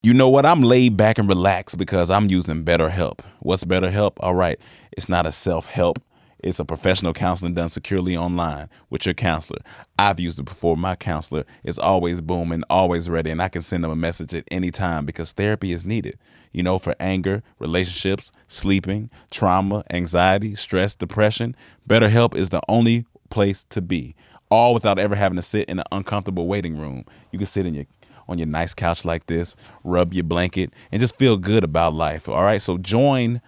You know what? I'm laid back and relaxed because I'm using BetterHelp. What's BetterHelp? All right. It's not a self-help. It's a professional counseling done securely online with your counselor. I've used it before. My counselor is always booming, always ready, and I can send them a message at any time because therapy is needed. You know, for anger, relationships, sleeping, trauma, anxiety, stress, depression. BetterHelp is the only place to be, all without ever having to sit in an uncomfortable waiting room. You can sit on your nice couch like this, rub your blanket, and just feel good about life. All right, so join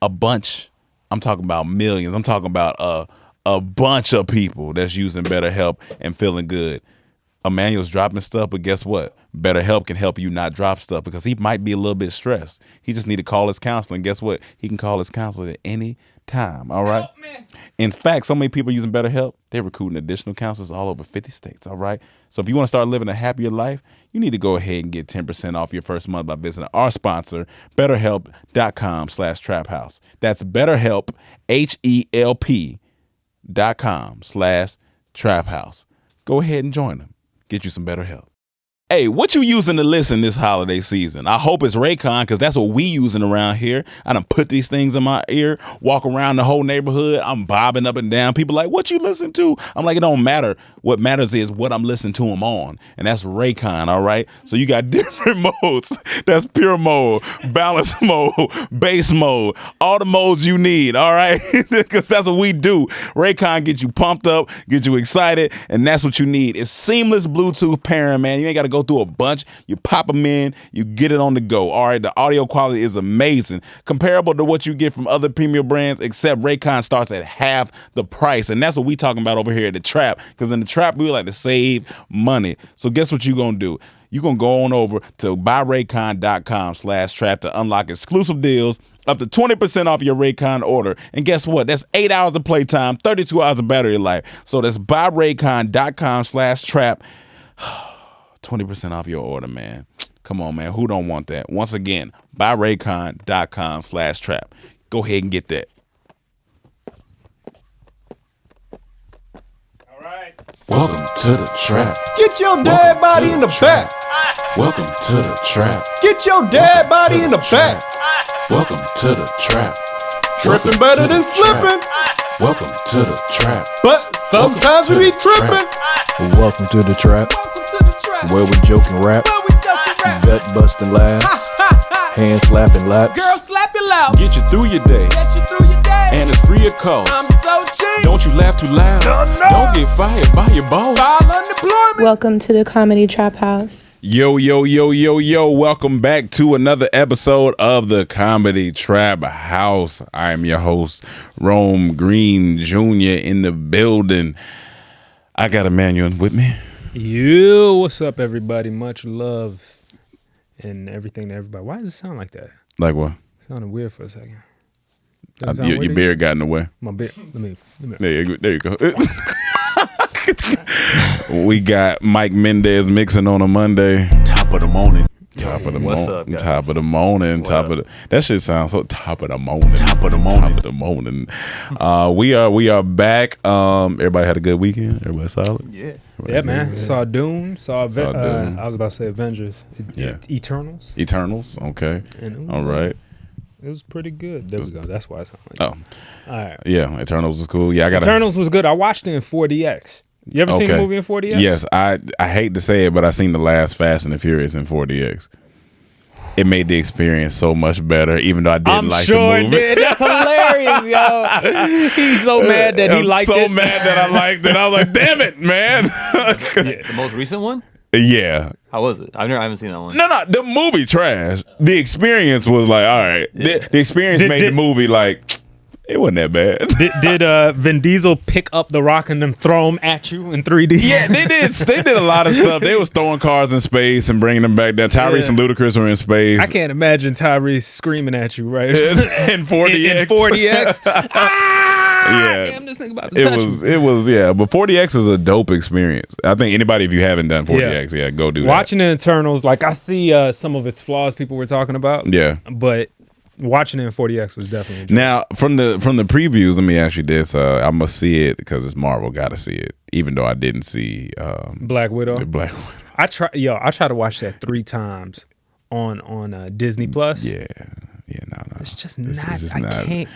a bunch. I'm talking about millions. I'm talking about a bunch of people that's using BetterHelp and feeling good. Emmanuel's dropping stuff, but guess what? BetterHelp can help you not drop stuff because he might be a little bit stressed. He just need to call his counselor, and guess what? He can call his counselor at any time, all right? In fact, so many people using BetterHelp, they're recruiting additional counselors all over 50 states, all right? So if you want to start living a happier life, you need to go ahead and get 10% off your first month by visiting our sponsor, BetterHelp.com/TrapHouse. That's BetterHelp, HELP.com/TrapHouse. Go ahead and join them. Get you some BetterHelp. Hey, what you using to listen this holiday season? I hope it's Raycon because that's what we using around here. I done put these things in my ear, walk around the whole neighborhood. I'm bobbing up and down. People like, what you listen to? I'm like, it don't matter. What matters is what I'm listening to them on. And that's Raycon, all right? So you got different modes. That's pure mode, balance mode, bass mode, all the modes you need, all right? Because that's what we do. Raycon get you pumped up, get you excited, and that's what you need. It's seamless Bluetooth pairing, man. You ain't got to go through a bunch. You pop them in, you get it on the go. All right, the audio quality is amazing, comparable to what you get from other premium brands, except Raycon starts at half the price, and that's what we talking about over here at the Trap. Because in the Trap, we like to save money. So guess what you gonna do? You gonna go on over to buyraycon.com/trap to unlock exclusive deals up to 20% off your Raycon order. And guess what? That's 8 hours of playtime, 32 hours of battery life. So that's buyraycon.com/trap. 20% off your order, man. Come on, man. Who don't want that? Once again, buyraycon.com/trap. Go ahead and get that. All right. Welcome to the Trap. Get your dead body in the back. Welcome to the Trap. Get your dead body in the back. Welcome to the Trap. Tripping better than slipping. Welcome to the Trap. But sometimes we be tripping. Welcome to the Trap, where we joke and rap, gut busting laugh, hand slapping laps. Girl, slap it loud. Get you through your day. And it's free of cost. I'm so cheap. Don't you laugh too loud. Don't get fired by your boss. File unemployment. Welcome to the Comedy Trap House. Yo. Welcome back to another episode of the Comedy Trap House. I am your host, Rome Green Jr. in the building. I got Emmanuel with me. Yo, what's up, everybody? Much love and everything to everybody. Why does it sound like that? Like what? It sounded weird for a second. Your beard got in the way. My beard. Let me. There you go. We got Mike Mendez mixing on a Monday. Top of the morning. Top of the What's morning. up, guys? Top of the morning. That shit sounds so top of the morning. Top of the morning. Top of the morning. We are back. Everybody had a good weekend. Everybody solid. Yeah. Yeah, man. Saw Dune. Saw Dune. I was about to say Avengers. Yeah. Eternals. Okay. And All right. It was pretty good. There we go. That's why it sounded like Oh. that. All right. Yeah. Eternals was cool. Yeah. Eternals was good. I watched it in 4DX. You ever seen the movie in 4DX? Yes. I hate to say it, but I seen the last Fast and the Furious in 4DX. It made the experience so much better, even though I didn't like the movie. I'm sure it did. That's hilarious, yo. He's so mad that he liked it. I'm so mad that I liked it. I was like, damn it, man. The most recent one? Yeah. How was it? I haven't seen that one. No, the movie trash. The experience was like, all right. Yeah. The experience made the movie like, it wasn't that bad. Did Vin Diesel pick up the rock and then throw him at you in 3D? Yeah, they did. They did a lot of stuff. They was throwing cars in space and bringing them back down. Tyrese and Ludacris were in space. I can't imagine Tyrese screaming at you, right? in 4DX. In 4DX. Yeah, damn, this nigga about to touch me. It was, yeah. But 4DX is a dope experience. I think anybody, if you haven't done 4DX, go do that. Watching the Eternals, like I see some of its flaws people were talking about. Yeah, but watching it in 4DX was definitely enjoyable. Now from the previews, let me ask you this: I must see it because it's Marvel. Got to see it, even though I didn't see Black Widow. Black Widow. I try to watch that 3 times on Disney Plus. No. It's just not. just I not- can't.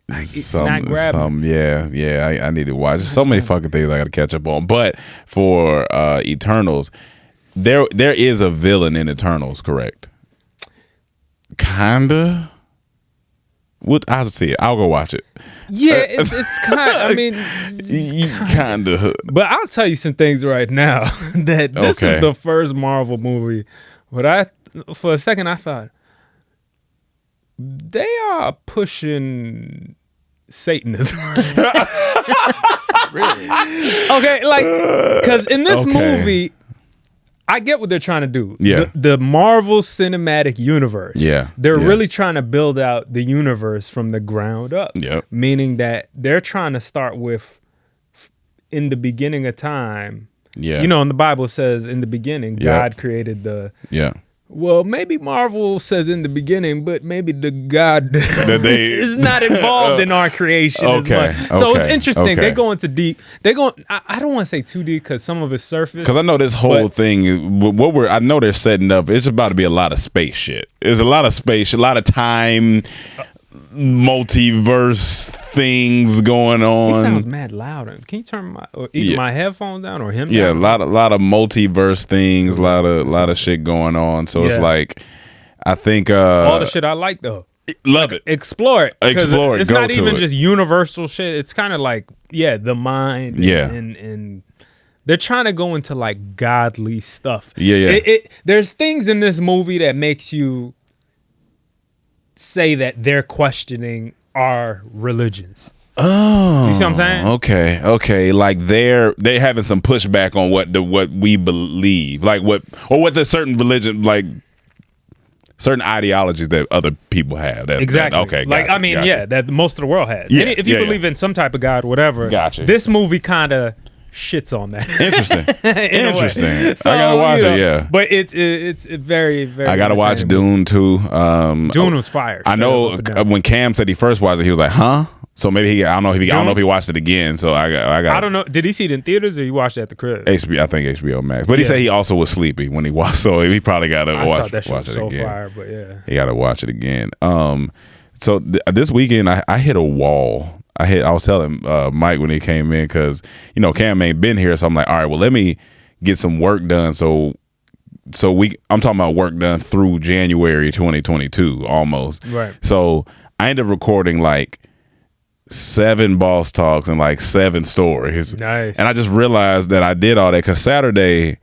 It's not grabbing. I need to watch. There's so many fucking things I got to catch up on. But for Eternals, there is a villain in Eternals, correct? Kinda. I'll see it. I'll go watch it. Yeah, it's kind. I mean, Kinda. but I'll tell you some things right now that this is the first Marvel movie. But for a second, I thought they are pushing Satanism. Really? Okay, like, because in this movie, I get what they're trying to do. Yeah. The Marvel Cinematic Universe. Yeah. They're really trying to build out the universe from the ground up. Yep. Meaning that they're trying to start with, in the beginning of time. Yeah. You know, in the Bible it says in the beginning, God created the. Yeah. Well, maybe Marvel says in the beginning, but maybe the God is not involved in our creation as much. So it's interesting. They go into deep. I don't want to say too deep because some of it's surface. Because I know this whole thing, I know they're setting up, it's about to be a lot of space shit. There's a lot of space, a lot of time, multiverse things going on. He sounds mad loud. Can you turn my headphones down or him down? Yeah, a lot of multiverse things, a lot of shit going on. So it's like, I think all the shit I like though. Love it. Explore it. Explore it. It's not even just universal shit. It's kind of like the mind. And they're trying to go into like godly stuff. There's things in this movie that makes you say that they're questioning our religions. Oh, you see what I'm saying? Okay. Like they having some pushback on what we believe, like what the certain religion, like certain ideologies that other people have. Exactly. Okay. Like gotcha. that most of the world has. Yeah, If you believe in some type of God, whatever. Gotcha. This movie kind of shits on that. Interesting. So, I gotta watch it. Yeah, but it's very, very. I gotta watch Dune too. Dune was fire. I know when Cam said he first watched it, he was like, "Huh." So maybe I don't know if he watched it again. So I don't know. Did he see it in theaters or he watched it at the crib? I think HBO Max. But he said he also was sleepy when he watched. So he probably got to watch that shit was it so again. Fire, but yeah, he got to watch it again. So this weekend I hit a wall. I was telling Mike when he came in because Cam ain't been here, so I'm like, all right, well let me get some work done. So I'm talking about work done through January 2022 almost. Right. So I ended up recording like 7 boss talks and like 7 stories. Nice. And I just realized that I did all that because Saturday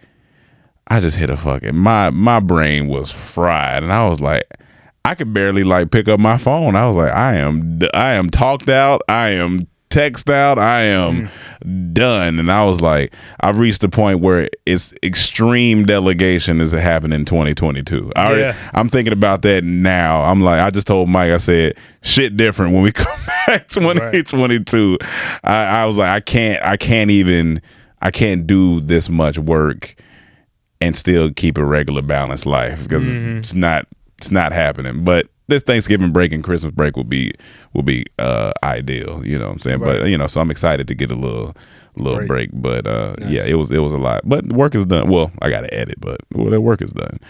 I just hit a fucking my brain was fried and I was like, I could barely like pick up my phone. I was like, I am talked out. I am text out. I am done. And I was like, I've reached the point where it's extreme delegation is happening in 2022. I'm thinking about that now. I'm like, I just told Mike, I said, shit different when we come back 2022. I was like, I can't do this much work and still keep a regular balanced life because it's not happening. But this Thanksgiving break and Christmas break will be ideal, you know what I'm saying? Right. But so I'm excited to get a little break. But nice. It was a lot. But work is done. Well, I gotta edit, but that work is done.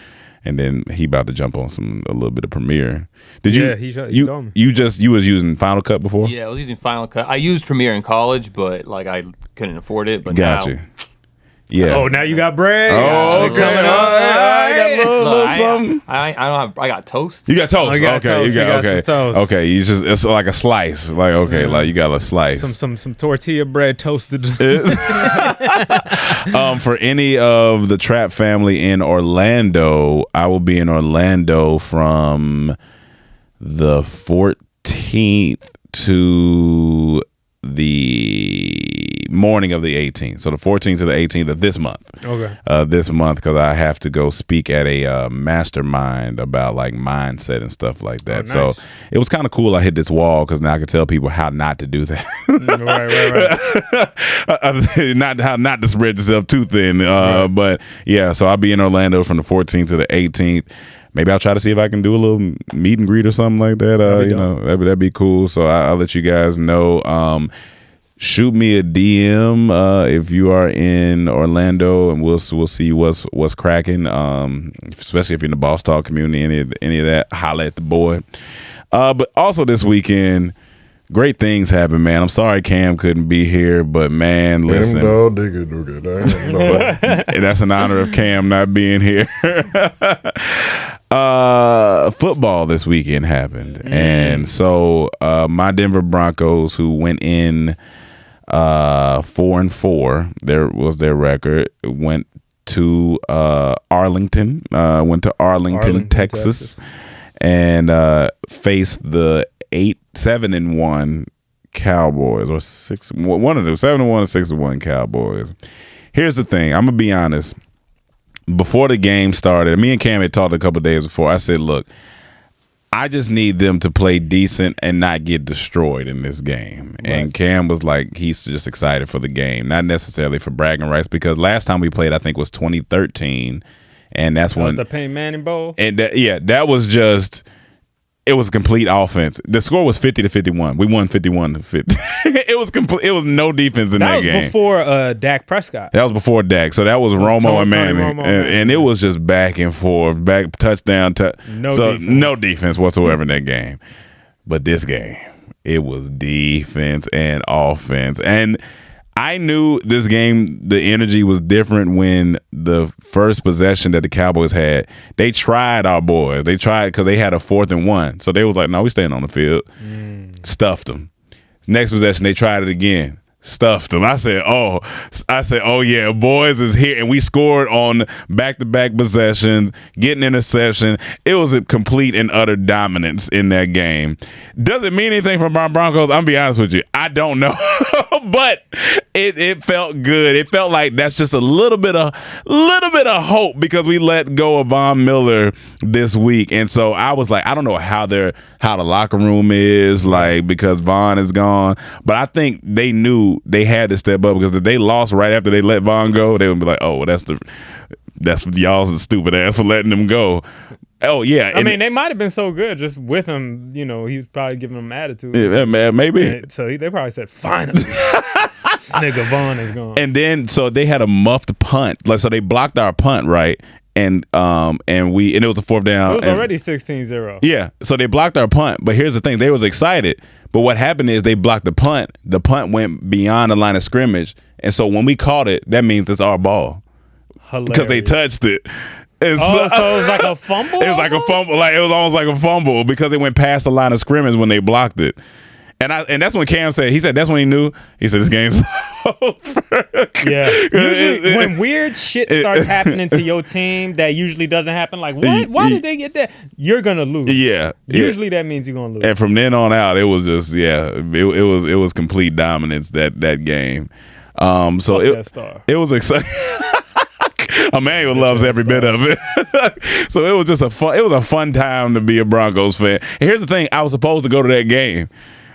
And then he about to jump on a little bit of Premiere. Did you? Yeah, he told me. You was using Final Cut before? Yeah, I was using Final Cut. I used Premiere in college, but like I couldn't afford it. But Gotcha. now, Yeah. Oh, now you got bread. Oh, okay. Coming up. I got a little something. I don't have. I got toast. You got toast. Oh, you got okay. toast. You got some toast. Okay. It's like a slice. Like like you got a slice. Some tortilla bread toasted. For any of the Trap family in Orlando, I will be in Orlando from the 14th to the morning of the 18th. So the 14th to the 18th of this month. Okay. This month because I have to go speak at a mastermind about like mindset and stuff like that. Oh, nice. So it was kind of cool. I hit this wall because now I can tell people how not to do that. Right. Not how not to spread yourself too thin. But yeah, so I'll be in Orlando from the 14th to the 18th. Maybe I'll try to see if I can do a little meet and greet or something like that. That'd be cool. So I'll let you guys know. shoot me a DM if you are in Orlando, and we'll see what's cracking. Especially if you're in the Boss Talk community, any of that, holla at the boy. But also this weekend, great things happen, man. I'm sorry Cam couldn't be here, but man, listen. And that's an honor of Cam not being here. Football this weekend happened. And so my Denver Broncos, who went in 4-4, there was their record, went to Arlington, Texas. And faced the 7-1 Cowboys, or 7-1 or 6-1 Cowboys. Here's the thing. I'm gonna be honest. Before the game started, me and Cam had talked a couple of days before. I said, look, I just need them to play decent and not get destroyed in this game. Right. And Cam was like, he's just excited for the game, not necessarily for bragging rights, because last time we played, I think, was 2013. And that was the Peyton Manning Bowl. And that was just, it was complete offense. The score was 50-51. We won 51-50. It was complete. It was no defense in that game. That was before Dak Prescott. That was before Dak. So that was Romo and Manning, and it was just back and forth, touchdown. No defense whatsoever in that game. But this game, it was defense and offense, and I knew this game, the energy was different when the first possession that the Cowboys had, they tried our boys. They tried because they had a 4th and 1. So they was like, no, we staying on the field. Stuffed them. Next possession, they tried it again. Stuffed them. I said, oh yeah, boys is here. And we scored on back-to-back possessions, getting interception. It was a complete and utter dominance in that game. Does it mean anything for my Broncos? I'm gonna be honest with you, I don't know. But it felt good. It felt like that's just a little bit of hope, because we let go of Von Miller this week. And so I was like, I don't know how the locker room is, like, because Von is gone. But I think they knew they had to step up, because if they lost right after they let Von go, they would be like, oh, well, that's y'all's stupid ass for letting them go. Oh yeah, I mean, they might have been so good just with him. You know, he was probably giving them attitude. Yeah, maybe. So they probably said, "Finally, this nigga Vaughn is gone." And then so they had a muffed punt, like, so they blocked our punt, right? And it was a 4th down. It was already 16-0. Yeah, so they blocked our punt. But here's the thing: they was excited. But what happened is they blocked the punt. The punt went beyond the line of scrimmage, and so when we caught it, that means it's our ball. Hilarious. Because they touched it. And so it was like a fumble? It was like a fumble. Like, it was almost like a fumble, because it went past the line of scrimmage when they blocked it. And that's when Cam said, that's when he knew. He said, this game's over. Yeah. Usually when weird shit starts happening to your team that usually doesn't happen, like, what? Why did they get that? You're going to lose. Yeah. Usually that means you're going to lose. And from then on out, it was just, it was complete dominance, that game. So it was exciting. Emmanuel loves every bit of it. So it was just a fun time to be a Broncos fan. And here's the thing, I was supposed to go to that game.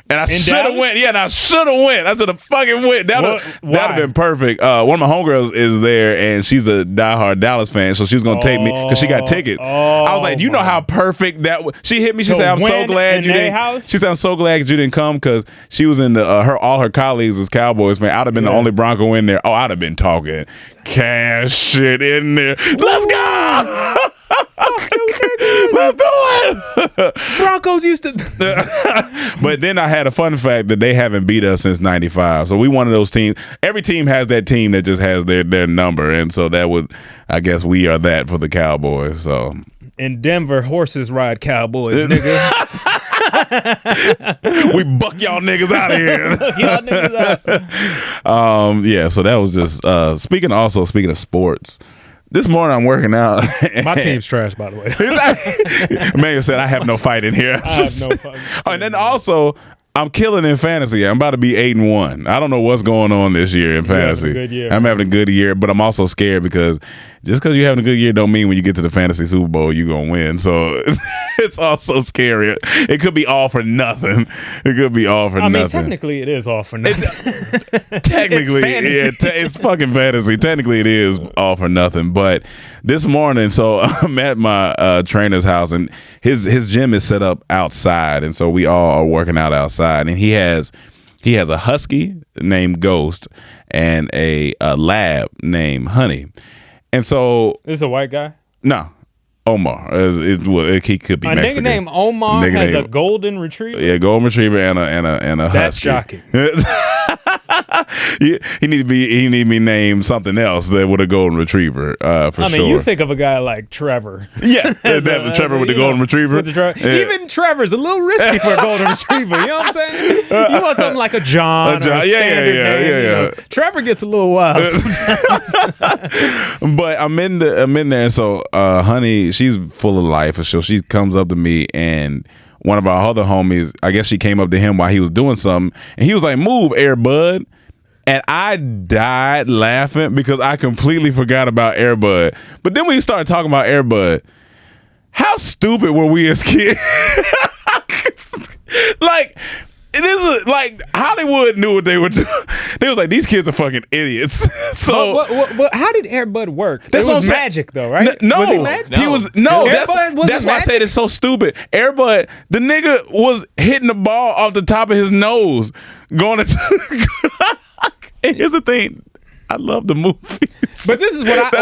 And I should have went. Yeah, and I should have went. I should have fucking went. That'd have been perfect. One of my homegirls is there, and she's a diehard Dallas fan, so she was gonna take me because she got tickets. I was like, you know how perfect that was. She hit me. She said, "I'm so glad you didn't." House? She said, "I'm so glad you didn't come," because she was in the all her colleagues was Cowboys fan. I'd have been the only Bronco in there. Oh, I'd have been talking cash shit in there. Let's go. Let's do it. Broncos used to. But then I had a fun fact that they haven't beat us since '95. So we one of those teams. Every team has that team that just has their number, and so I guess we are that for the Cowboys. So in Denver, horses ride cowboys, nigga. We buck y'all niggas out of here. Y'all niggas out. Yeah. So that was just speaking of sports. This morning I'm working out. My team's trash, by the way. Emmanuel said I have no fight in here. I have no fight. And then also, I'm killing in fantasy. I'm about to be 8-1. I don't know what's going on this year in fantasy. I'm having a good year, but I'm also scared because just because you're having a good year don't mean when you get to the fantasy Super Bowl you're going to win. So it's also scary. It could be all for nothing. It could be all for nothing. I mean, technically it is all for nothing. Technically, it's fucking fantasy. Technically it is all for nothing. But this morning, so I'm at my trainer's house, and his gym is set up outside, and so we all are working out outside, and he has He has a husky named Ghost and a lab named Honey. And so This is a white guy? no, Omar. He could be a Mexican. nigga named Omar Nigga has named- a golden retriever? Yeah, golden retriever and a That's husky. shocking. he need to be named something else that with a golden retriever for I mean, sure. you think of a guy like Trevor. Yeah, Trevor with the golden retriever. Yeah. Even Trevor's a little risky for a golden retriever. You know what I'm saying? You want something like a John or a standard name. You know. Trevor gets a little wild sometimes. But I'm in there. So Honey, she's full of life. So she comes up to me, and one of our other homies, I guess she came up to him while he was doing something, and he was like, "Move, Air Bud." And I died laughing because I completely forgot about Air Bud. But then when you started talking about Air Bud, how stupid were we as kids? Like, this is like Hollywood knew what they were doing. They was like, these kids are fucking idiots. So But how did Air Bud work? That's It what was I'm saying. magic though, right? No, Was he magic? he was no. Air Bud wasn't That's why I said magic? it's so stupid. Air Bud, the nigga was hitting the ball off the top of his nose, going into. And here's the thing. I love the movies. But this is what I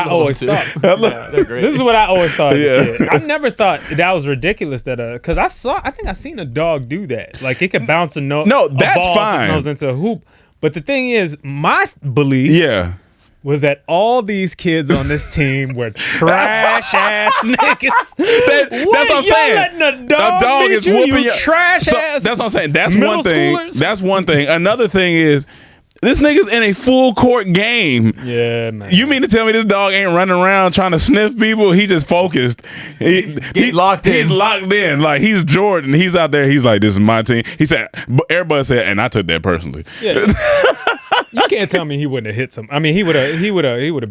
always thought. They're great. This is what I always thought as a kid. I never thought that was ridiculous that because I think I seen a dog do that. Like it could bounce a No, a that's ball off fine. his nose into a hoop. But the thing is, my belief was that all these kids on this team were trash ass niggas. That's what I'm saying. Letting a dog beat you trash ass. That's what I'm saying. That's middle one thing. schoolers? That's one thing. Another thing is, this nigga's in a full court game. Yeah, man. You mean to tell me this dog ain't running around trying to sniff people? He just focused. He's locked in. He's locked in. Like he's Jordan. He's out there. He's like, this is my team. He said, everybody said, and I took that personally. Yeah. You can't tell me he wouldn't have hit some. I mean, he would have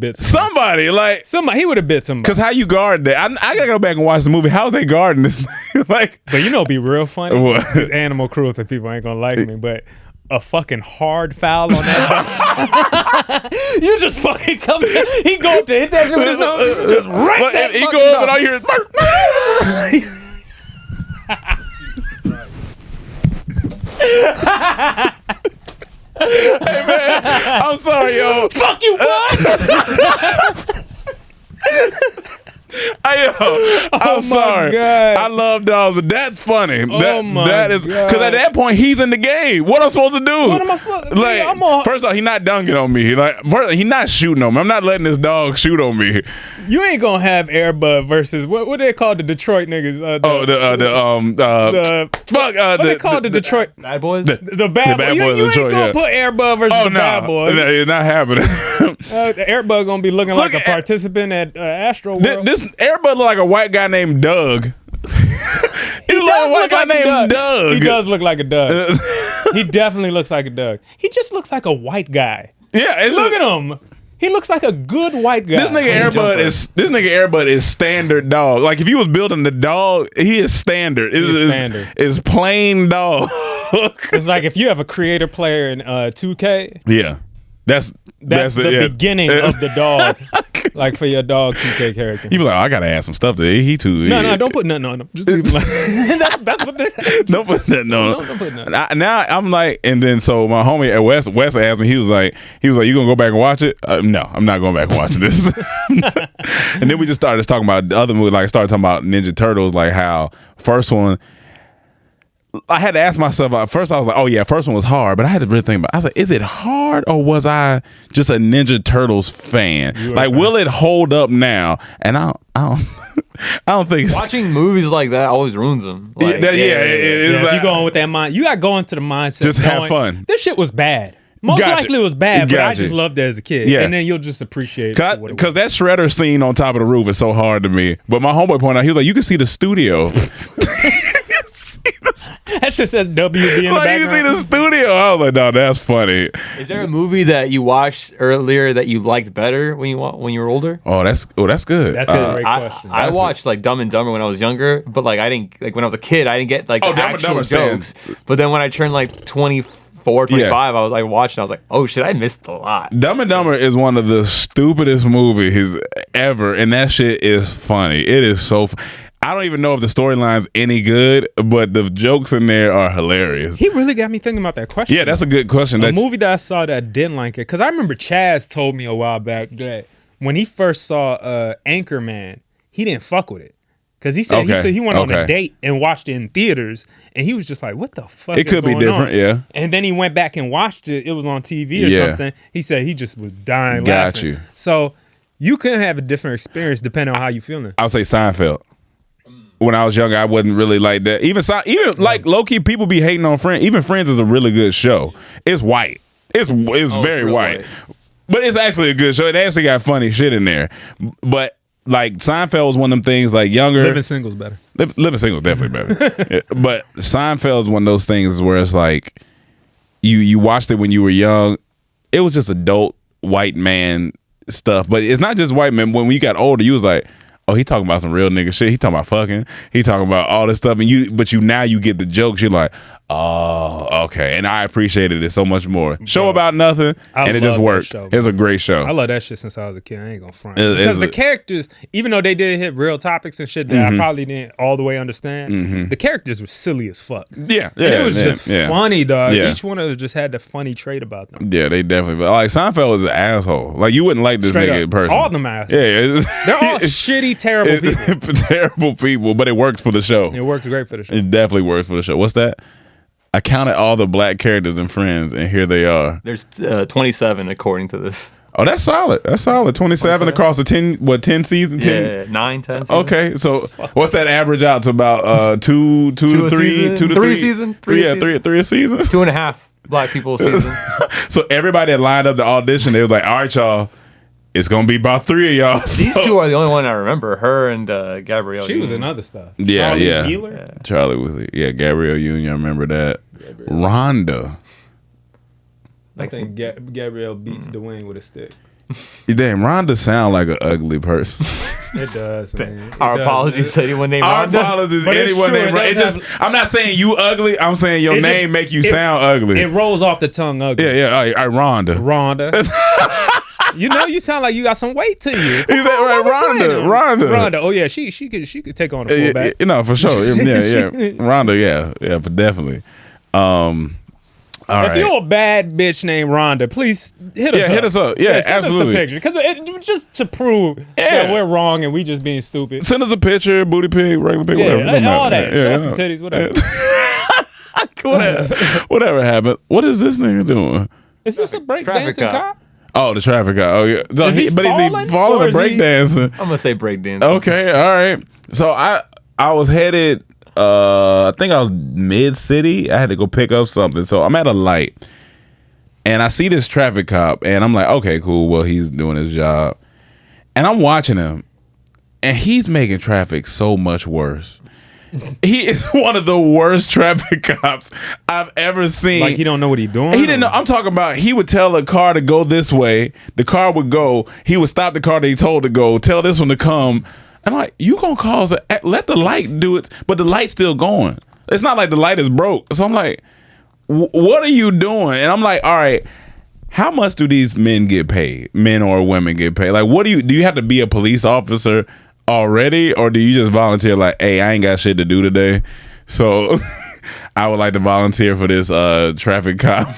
bit somebody. Somebody, He would have bit somebody. because how you guard that? I gotta go back and watch the movie. How they guarding this? Like, But you know, it'd be real funny. What? It's animal cruelty. People ain't gonna like me, but a fucking hard foul on that dog. You just fucking come down. He go up to hit that shit with his nose. Just right But that he fucking go up dog. and all you hear is Hey man, I'm sorry, yo. Fuck you, bud. I'm sorry. God. I love dogs, but that's funny. My that is God. because at that point he's in the game. What I'm supposed to do? What am I supposed to do? Like, I'm on- first off, he not dunking on me. He's not shooting on me. I'm not letting this dog shoot on me. You ain't gonna have Air Bud versus what they call the Detroit niggas? What they call the Detroit Bad Boys? the bad the Bad boys. Boys You of ain't Detroit, gonna yeah. put Air Bud versus the Bad Boys. No, it's not happening. The Air Bud gonna be looking like a at- participant at Astro World. This everybody look like a white guy named Doug. He look like a white guy named Doug. He does look like a Doug. He definitely looks like a Doug. He just looks like a white guy. Yeah, Look at him. He looks like a good white guy. This nigga Airbud is standard dog. Like if you was building the dog, he is standard. Standard. It's plain dog. It's like if you have a creator player in 2K, Yeah. That's the beginning of the dog. Like for your dog 2K character. You be like, I gotta add some stuff to it. He too. No, don't put nothing on him. Just leave him like that's what they Don't put that. No, Don't put nothing. Now I'm like, and then so my homie at West asked me. He was like, you gonna go back and watch it? No, I'm not going back and watching this. And then we just started talking about the other movie. Like started talking about Ninja Turtles. Like how first one. I had to ask myself. First, I was like, "Oh yeah, first one was hard," but I had to really think about. I was like, "Is it hard, or was I just a Ninja Turtles fan? Like, will it hold up now?" And I don't think Watching movies like that always ruins them. Like, it's If like, you going with that mind, you got to go into the mindset. Just have knowing fun. This shit was bad. Most Gotcha. likely it was bad, but I Gotcha. just loved it as a kid. Yeah. And then you'll just appreciate it. for what it because that shredder scene on top of the roof is so hard to me. But my homeboy pointed out, he was like, "You can see the studio." was. That shit says WB in the Like, you see background. the studio. I was like, no, that's funny. Is there a movie that you watched earlier that you liked better when you were older? Oh, that's good. That's a great question. I watched like Dumb and Dumber when I was younger, but like I didn't like when I was a kid, I didn't get like Oh, the Dumb and actual Dumber jokes. stands. But then when I turned like 24, 25, I was like watching, I was like, oh shit, I missed a lot. Dumb and Dumber is one of the stupidest movies ever, and that shit is funny. It is so. I don't even know if the storyline's any good, but the jokes in there are hilarious. He really got me thinking about that question. Yeah, that's a good question. A movie that I saw that I didn't like it, because I remember Chaz told me a while back that when he first saw Anchorman, he didn't fuck with it. Because he said he went on a date and watched it in theaters, and he was just like, what the fuck It could be different, yeah. And then he went back and watched it. It was on TV or something. He said he just was dying laughing. You. So you could have a different experience depending on how you feeling. I would say Seinfeld. When I was younger, I wasn't really like that. Even like low-key, people be hating on Friends. Even Friends is a really good show. It's white. It's very white. But it's actually a good show. It actually got funny shit in there. But like Seinfeld was one of them things like younger. Living Single's better. Living Single's definitely better. Yeah. But Seinfeld is one of those things where it's like you watched it when you were young. It was just adult white man stuff. But it's not just white men. When we got older, you was like, oh, he talking about some real nigga shit. He talking about fucking. He talking about all this stuff. And now you get the jokes. You're like, oh, okay. And I appreciated it so much more. Show about nothing, and it just worked. It's a great show. I love that shit since I was a kid. I ain't gonna front. Because the characters, even though they did hit real topics and shit that I probably didn't all the way understand, the characters were silly as fuck. Yeah. And it was just funny, dog. Yeah. Each one of them just had the funny trait about them. Yeah, they definitely. Like Seinfeld was an asshole. Like you wouldn't like this nigga in person. All of them assholes. Yeah, they're all shitty, terrible people. Terrible people, but it works for the show. It works great for the show. It definitely works for the show. What's that? I counted all the black characters in Friends, and here they are. There's 27 according to this. Oh, that's solid. That's solid. 27 across the 10 seasons? 10? 9, 10 seasons. Okay, so what's that average out to about two to three seasons? Three a season? 2.5 black people a season. So everybody that lined up to audition, they was like, all right, y'all, it's gonna be about 3 of y'all. These two are the only one I remember. Her and Gabrielle. She was in other stuff. Yeah, Charlie yeah. Charlie was, Gabrielle Union. I remember that. Rhonda. I think Gabrielle beats Dwayne with a stick. Damn, Rhonda sound like an ugly person. It does, man. Our apologies to anyone named Rhonda. Our apologies to anyone named Rhonda. I'm not saying you ugly. I'm saying your name make you sound ugly. It rolls off the tongue ugly. Yeah. All right, Rhonda. You sound like you got some weight to you. He's right, Rhonda. Oh yeah, she could take on a fullback. For sure. Yeah. Rhonda. Yeah, but definitely. If you're a bad bitch named Rhonda, please hit us up. Hit us up. Yeah, send absolutely. us a picture. Because just to prove that we're wrong and we just being stupid. Send us a picture, booty pig, regular pig, whatever. All that. Show us some titties, whatever. Whatever happened. What is this nigga doing? Is this a breakdancing cop? Oh, the traffic cop. Oh, yeah. Is he falling or breakdancing? I'm going to say breakdancing. Okay, all right. So I was headed... I think I was mid-city. I had to go pick up something. So I'm at a light. And I see this traffic cop. And I'm like, okay, cool. Well, he's doing his job. And I'm watching him. And he's making traffic so much worse. He is one of the worst traffic cops I've ever seen. Like he don't know what he's doing? He didn't know. I'm talking about he would tell a car to go this way. The car would go. He would stop the car that he told to go. Tell this one to come. I'm like, you gonna cause let the light do it, but the light's still going. It's not like the light is broke. So I'm like, what are you doing? And I'm like, all right, how much do these men get paid? Men or women get paid? Like, what do you have to be a police officer already, or do you just volunteer? Like, hey, I ain't got shit to do today, so I would like to volunteer for this traffic cop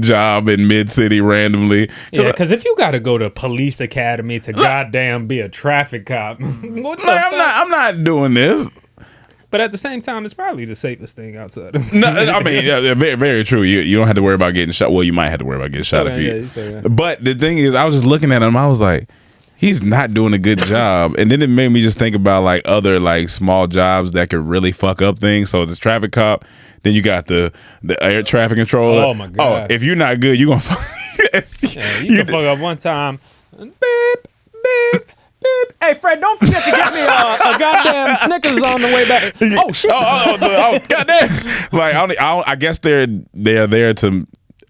job in mid-city randomly. Yeah, because if you got to go to police academy to goddamn be a traffic cop, what the fuck? I'm not doing this. But at the same time, it's probably the safest thing outside. No, I mean, very, very true. You don't have to worry about getting shot. Well, you might have to worry about getting shot if you. But the thing is, I was just looking at him. I was like, he's not doing a good job. And then it made me just think about like other like small jobs that could really fuck up things. So this traffic cop, then you got the air traffic controller. Oh my God. Oh, if you're not good, you're gonna fuck. You can fuck up one time. Beep, beep, beep. Hey Fred, don't forget to get me a goddamn Snickers on the way back. Oh shit. Oh goddamn. Like I guess they're there to,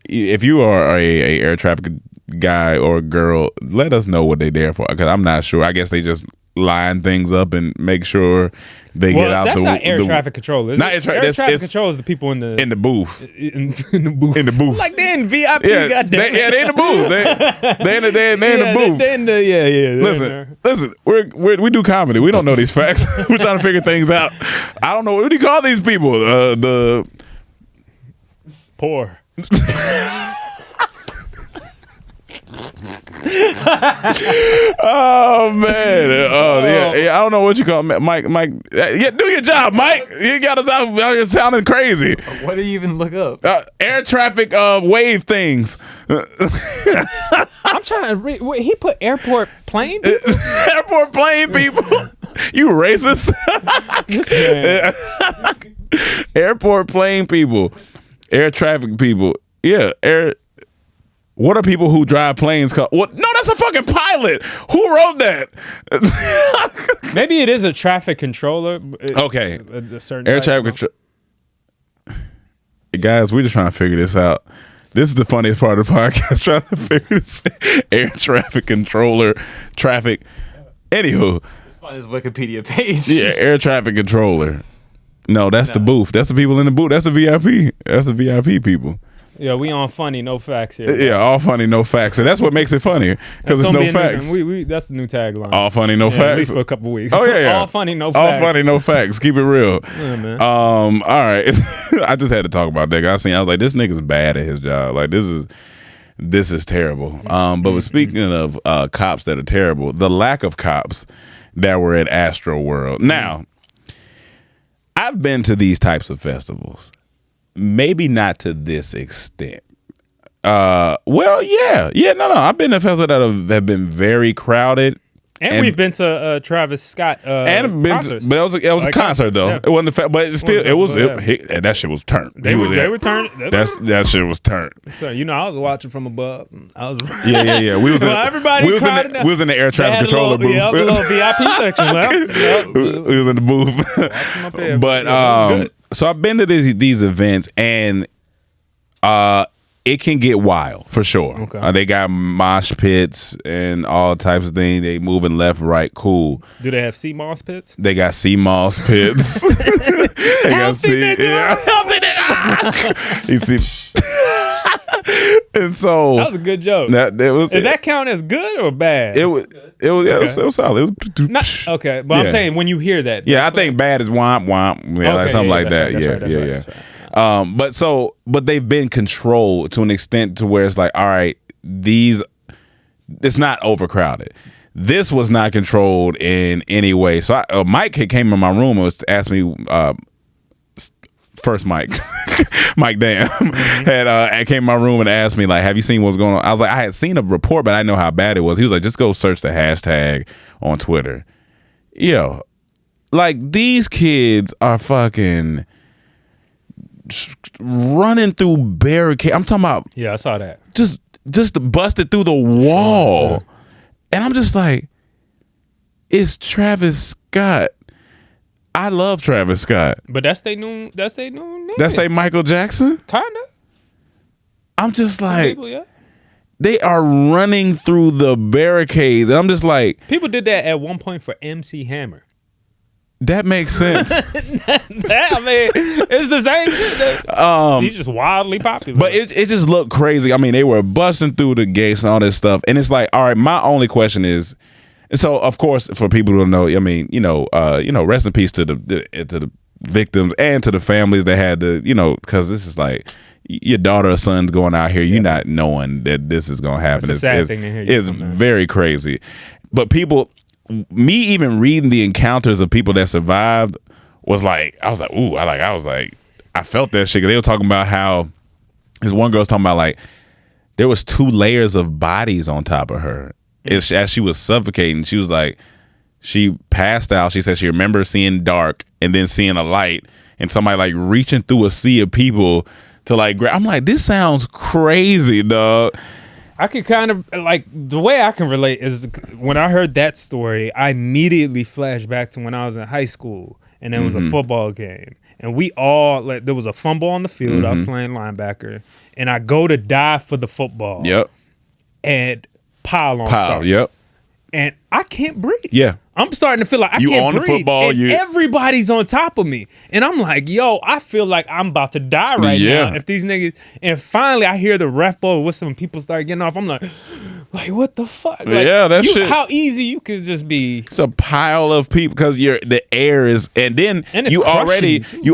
if you are a air traffic guy or girl, let us know what they there for, because I'm not sure. I guess they just line things up and make sure they get out. That's not air traffic control. Not air traffic control is the people in the booth. In the booth. In the booth. Like they're in VIP. Yeah, they in the booth. They in the booth. They in the Listen. We do comedy. We don't know these facts. We're trying to figure things out. I don't know what do you call these people. The poor. Oh man! I don't know what you call it. Mike. Yeah, do your job, Mike. You got us out here sounding crazy. What do you even look up? Air traffic wave things. I'm trying to read. He put airport plane people? Airport plane people. You racist. Airport plane people. Air traffic people. Yeah. What are people who drive planes called? What? No, that's a fucking pilot. Who wrote that? Maybe it is a traffic controller. Okay. A certain air traffic control. Guys, we're just trying to figure this out. This is the funniest part of the podcast, trying to figure this air traffic controller, traffic. Anywho. Let's find this Wikipedia page. Yeah, air traffic controller. No, that's the booth. That's the people in the booth. That's the VIP. That's the VIP people. Yeah, we on funny, no facts here. Yeah, all funny, no facts. And that's what makes it funny, because there's no facts. That's the new tagline. All funny, no facts. At least for a couple weeks. Oh, yeah. All funny, no facts. All funny, no facts. Keep it real. Yeah, man. All right. I just had to talk about that. I was like, this nigga's bad at his job. Like, this is terrible. But speaking of cops that are terrible, the lack of cops that were at Astro World. Now, I've been to these types of festivals. Maybe not to this extent. Well, yeah. No. I've been to festivals that have been very crowded. And we've been to Travis Scott concerts. But it was a concert though. Yeah. It wasn't but still that shit was turned. They were turned. That shit was turned. So, I was watching from above. Yeah. We was in the air traffic controller booth. Yeah, the little VIP section. We was in the booth. But so I've been to these events, and it can get wild for sure. Okay. They got mosh pits and all types of things. They moving left, right, cool. Do they have sea moss pits? They got sea moss pits. Healthy nigga. You see. And so that was a good joke. Does that count as good or bad? It was solid. It was, okay, but I'm saying when you hear that, I think bad is womp womp, something like that. Right. But they've been controlled to an extent to where it's like, all right, it's not overcrowded. This was not controlled in any way. So Mike came in my room and was asked me. First Mike Dan had came in my room and asked me, like, have you seen what's going on? I was like, I had seen a report, but I didn't know how bad it was. He was like, just go search the hashtag on Twitter. Yo, like, these kids are fucking running through barricades. I'm talking about, I saw that. Just busted through the wall. And I'm just like, it's Travis Scott. I love Travis Scott. But that's their new name. That's their Michael Jackson? Kinda. I'm just like, they are running through the barricades. And I'm just like. People did that at one point for MC Hammer. That makes sense. It's the same shit. He's just wildly popular. But it just looked crazy. I mean, they were busting through the gates and all this stuff. And it's like, all right, my only question is, and so, of course, for people who don't know, I mean, rest in peace to the victims and to the families that had to, because this is like your daughter or son's going out here, you're not knowing that this is going to happen. It's a sad thing to hear. It's very crazy. But people, me even reading the encounters of people that survived was like, I was like, ooh, I felt that shit. They were talking about how this one girl was talking about, like, there was 2 layers of bodies on top of her. As she was suffocating, she was like, she passed out. She said she remembers seeing dark and then seeing a light and somebody like reaching through a sea of people to like grab. I'm like, this sounds crazy, dog. I could kind of like, the way I can relate is when I heard that story, I immediately flashed back to when I was in high school and there was a football game and we all, like, there was a fumble on the field. I was playing linebacker and I go to dive for the football. Yep. And pile starts. Yep. And I can't breathe. Yeah. I'm starting to feel like I You can't on the breathe. football, and everybody's on top of me. And I'm like, yo, I feel like I'm about to die right now. If these niggas, and finally I hear the ref ball whistle and people start getting off. I'm like what the fuck? Like, that shit. How easy you could just be. It's a pile of people because the air is, and then it's you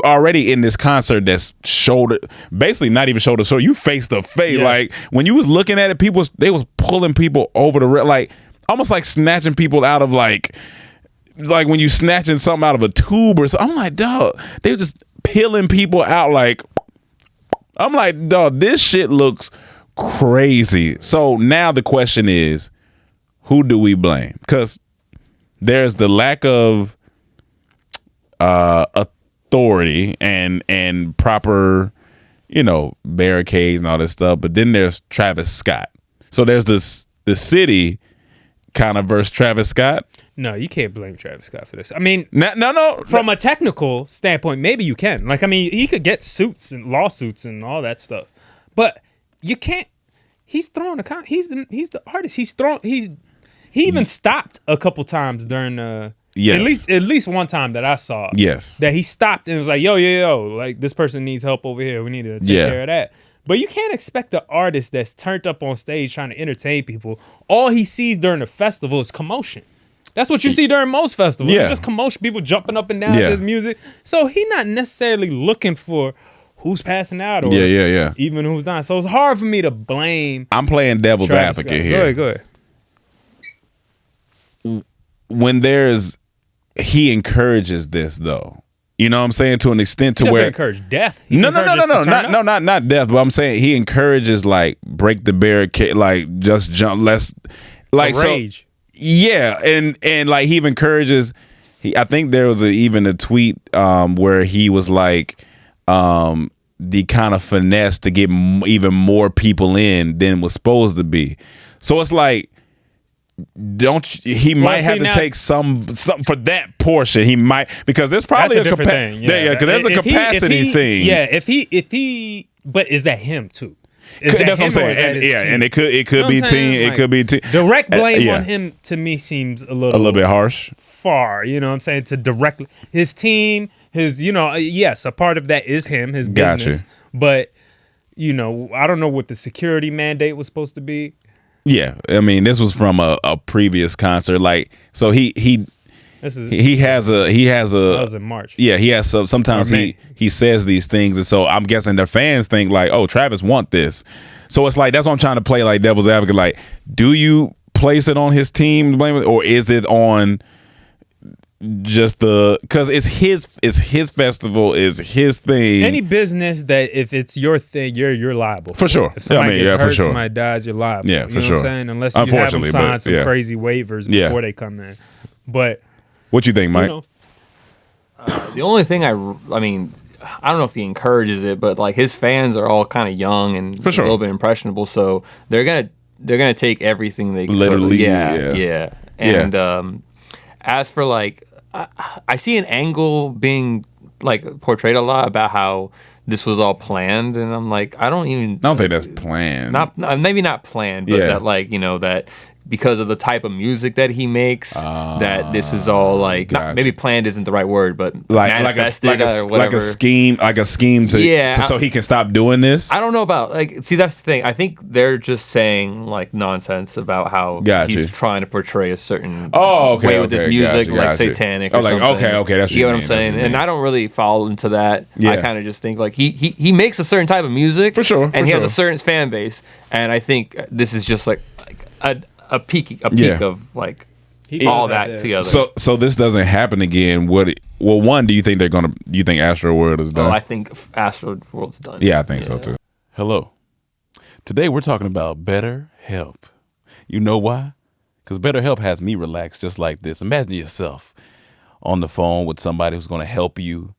already in this concert that's basically not even shoulder to shoulder. You face to face. Like when you was looking at it, they was pulling people over the like almost like snatching people out of like when you snatching something out of a tube or something. I'm like, dog, they were just peeling people out. Like, I'm like, dog, this shit looks crazy. So now the question is, who do we blame? Because there's the lack of authority and proper, barricades and all this stuff. But then there's Travis Scott. So there's the city kind of versus Travis Scott. No, you can't blame Travis Scott for this. I mean, no. From a technical standpoint, maybe you can. Like, I mean, he could get suits and lawsuits and all that stuff, but you can't. He's throwing he's the artist. He even stopped a couple times during Yes. At least one time that I saw. Yes. That he stopped and was like, yo, like this person needs help over here. We need to take care of that. But you can't expect the artist that's turned up on stage trying to entertain people. All he sees during the festival is commotion. That's what you see during most festivals. It's just commotion, people jumping up and down to his music. So he's not necessarily looking for who's passing out or even who's not. So it's hard for me to blame. I'm playing devil's Travis advocate Scott. here. Go ahead. When he encourages this though. You know what I'm saying? To an extent to he where encourage death. No, not death, but I'm saying he encourages like break the barricade, like just jump, let's like rage. Yeah, and like he even encourages. I think there was even a tweet where he was like the kind of finesse to get even more people in than was supposed to be. So it's like, he might have to take some for that portion. He might, because there's probably a different thing. Yeah, because there's a capacity thing. Yeah, if he, but is that him too? That's what I'm saying. And it could be team. It could be team. Direct blame on him to me seems a little bit harsh. Far, you know what I'm saying? To directly his team, his yes, a part of that is him, his business. Gotcha. But I don't know what the security mandate was supposed to be. Yeah, I mean, this was from a previous concert. Like, so he has a that was in March. Yeah, he has sometimes he says these things, and so I'm guessing their fans think like, oh, Travis want this. So it's like, that's what I'm trying to play like devil's advocate. Like, do you place it on his team to blame it, or is it on just because it's his festival, is his thing? Any business that if it's your thing, you're liable for sure. If somebody gets hurt, for sure. somebody dies, you're liable. Yeah, you for know sure. What I'm saying? Unless you have them sign some crazy waivers before they come in. But what you think, Mike? The only thing I mean, I don't know if he encourages it, but like his fans are all kind of young and for sure. a little bit impressionable, so they're gonna take everything they literally. Yeah. And as for like, I see an angle being like portrayed a lot about how this was all planned, and I'm like, I don't think that's planned. Maybe not planned, but that like that because of the type of music that he makes, that this is all like maybe planned isn't the right word, but manifested or whatever. Like a scheme to so he can stop doing this. I don't know about see, that's the thing. I think they're just saying like nonsense about how he's trying to portray a certain way with this music, like satanic or something. Okay, that's you know what I'm saying. And I don't really fall into that. I kind of just think like he makes a certain type of music for sure, and he has a certain fan base, and I think this is just like a peak of like all that together. So this doesn't happen again. One, do you think do you think Astro World is done? I think Astro World's done. Yeah, I think so too. Hello. Today we're talking about BetterHelp. You know why? Because BetterHelp has me relaxed just like this. Imagine yourself on the phone with somebody who's going to help you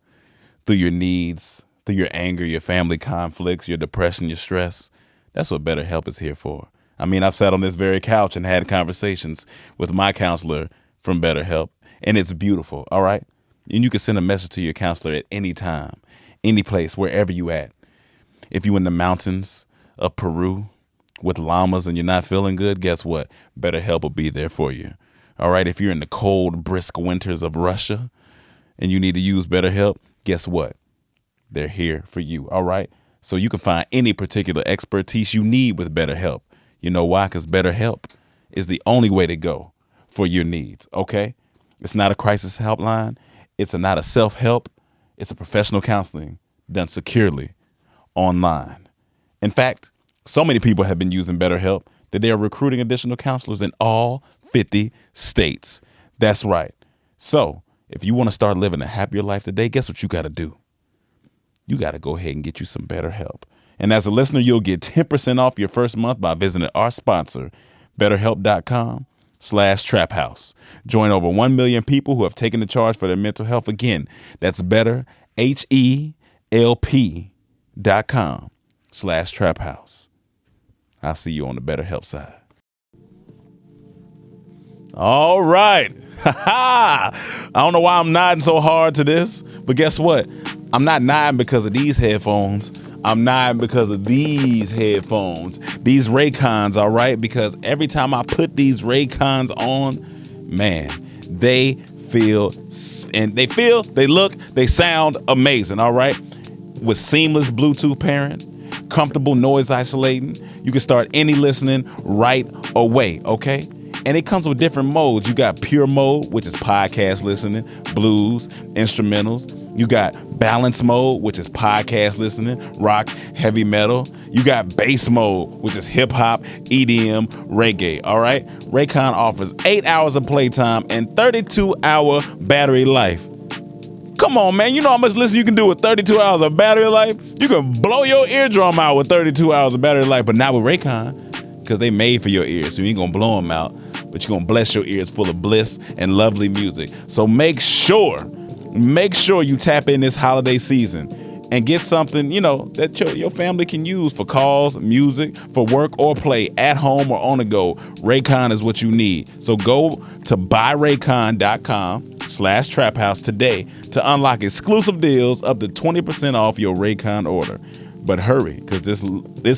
through your needs, through your anger, your family conflicts, your depression, your stress. That's what BetterHelp is here for. I mean, I've sat on this very couch and had conversations with my counselor from BetterHelp, and it's beautiful, all right? And you can send a message to your counselor at any time, any place, wherever you at. If you in the mountains of Peru with llamas and you're not feeling good, guess what? BetterHelp will be there for you, All right, if you're in the cold, brisk winters of Russia and you need to use BetterHelp, guess what? They're here for you. All right. So you can find any particular expertise you need with BetterHelp. You know why? Because BetterHelp is the only way to go for your needs. Okay. It's not a crisis helpline. It's not a self-help. It's a professional counseling done securely online. In fact, so many people have been using BetterHelp that they are recruiting additional counselors in all 50 states. That's right. So if you want to start living a happier life today, guess what you got to do? You got to go ahead and get you some BetterHelp. And as a listener, you'll get 10% off your first month by visiting our sponsor, BetterHelp.com/traphouse. Join over 1 million people who have taken the charge for their mental health. Again, that's BetterHelp.com/traphouse. I'll see you on the BetterHelp side. All right. I don't know why I'm nodding so hard to this, but guess what? I'm not nodding because of these headphones. I'm nodding because of these headphones. These Raycons, all right? Because every time I put these Raycons on, man, they feel, they look, they sound amazing, all right? With seamless Bluetooth pairing, comfortable noise isolating, you can start any listening right away, okay? And it comes with different modes. You got pure mode, which is podcast listening, blues, instrumentals. You got balance mode, which is podcast listening, rock, heavy metal. You got bass mode, which is hip hop, EDM, reggae. All right. Raycon offers 8 hours of playtime and 32-hour battery life. Come on, man. You know how much listening you can do with 32 hours of battery life? You can blow your eardrum out with 32 hours of battery life, but not with Raycon, because they made for your ears. So you ain't going to blow them out, but you're going to bless your ears full of bliss and lovely music. So make sure you tap in this holiday season and get something, you know, that your family can use for calls, music, for work or play, at home or on the go. Raycon is what you need. So go to buyraycon.com/traphouse today to unlock exclusive deals up to 20% off your Raycon order. But hurry, because this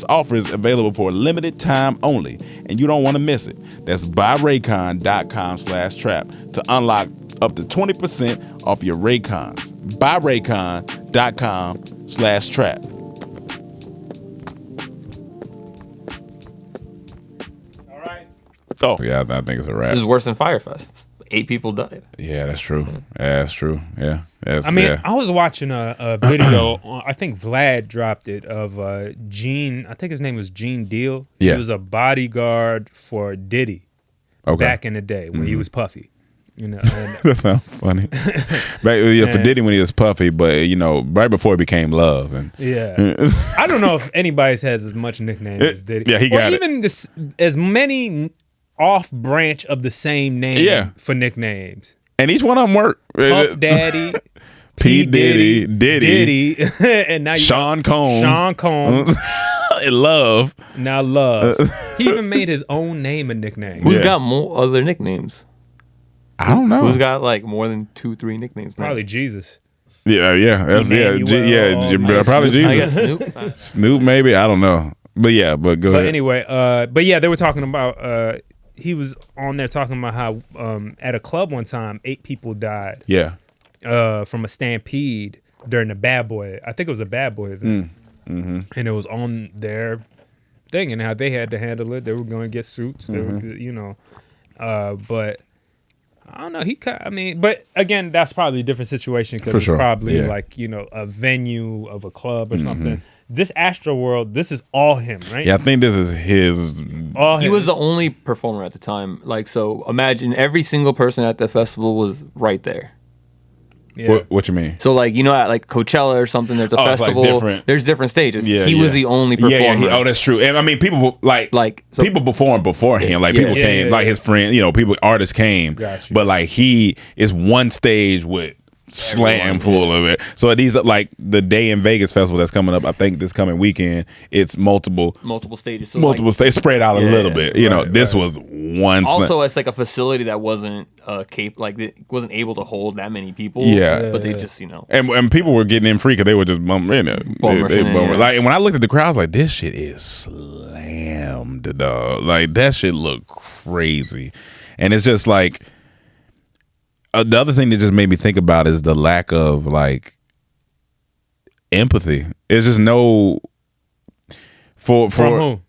offer is available for a limited time only, and you don't want to miss it. That's buyraycon.com/trap to unlock up to 20% off your Raycons. Buyraycon.com/trap. All right. Oh, yeah, I think it's a wrap. This is worse than Firefest. 8 people died. Yeah, that's true. Yeah, that's true. Yeah. I was watching a video, I think Vlad dropped it, of Gene, I think his name was Gene Deal. Yeah. He was a bodyguard for Diddy back in the day when he was Puffy. You know, that sounds funny. For Diddy when he was Puffy, but you know, right before it became Love. And I don't know if anybody's has as much nickname as Diddy. Yeah, he got even as many off branch of the same name for nicknames. And each one of them work. Puff Daddy, P Diddy, and now you Sean Combs. And Love. Now Love. He even made his own name a nickname. Who's got more other nicknames? I don't know. Who's got like more than 2-3 nicknames now? Probably Jesus. Probably Jesus. I guess Snoop. Snoop, maybe. I don't know. But go ahead. Anyway, they were talking about. He was on there talking about how at a club one time 8 people died. Yeah. From a stampede during the Bad Boy. I think it was a Bad Boy event. And it was on their thing and how they had to handle it. They were going to get suits. They were, but I don't know. But again, that's probably a different situation because it's probably like, a venue of a club or something. This Astro World, this is all him, right? Yeah, I think this is his. He was the only performer at the time. Like, so imagine every single person at the festival was right there. Yeah. What you mean? So like, at like Coachella or something, there's a festival. Like there's different stages. Yeah, he was the only performer. That's true. And I mean, people people performed before him. Like people came, like his friend. Artists came. Gotcha. But like he is one stage with slam full of it. So these are like the Day in Vegas festival that's coming up. I think this coming weekend. It's multiple stages. So stages spread out a little bit. This was one. Also, it's like a facility that wasn't it wasn't able to hold that many people. But they just and people were getting in free because they were just bumping it. Like, and when I looked at the crowd, I was like, this shit is slammed, dog. Like that shit looked crazy. And it's just like the other thing that just made me think about is the lack of like empathy. It's just no for From who?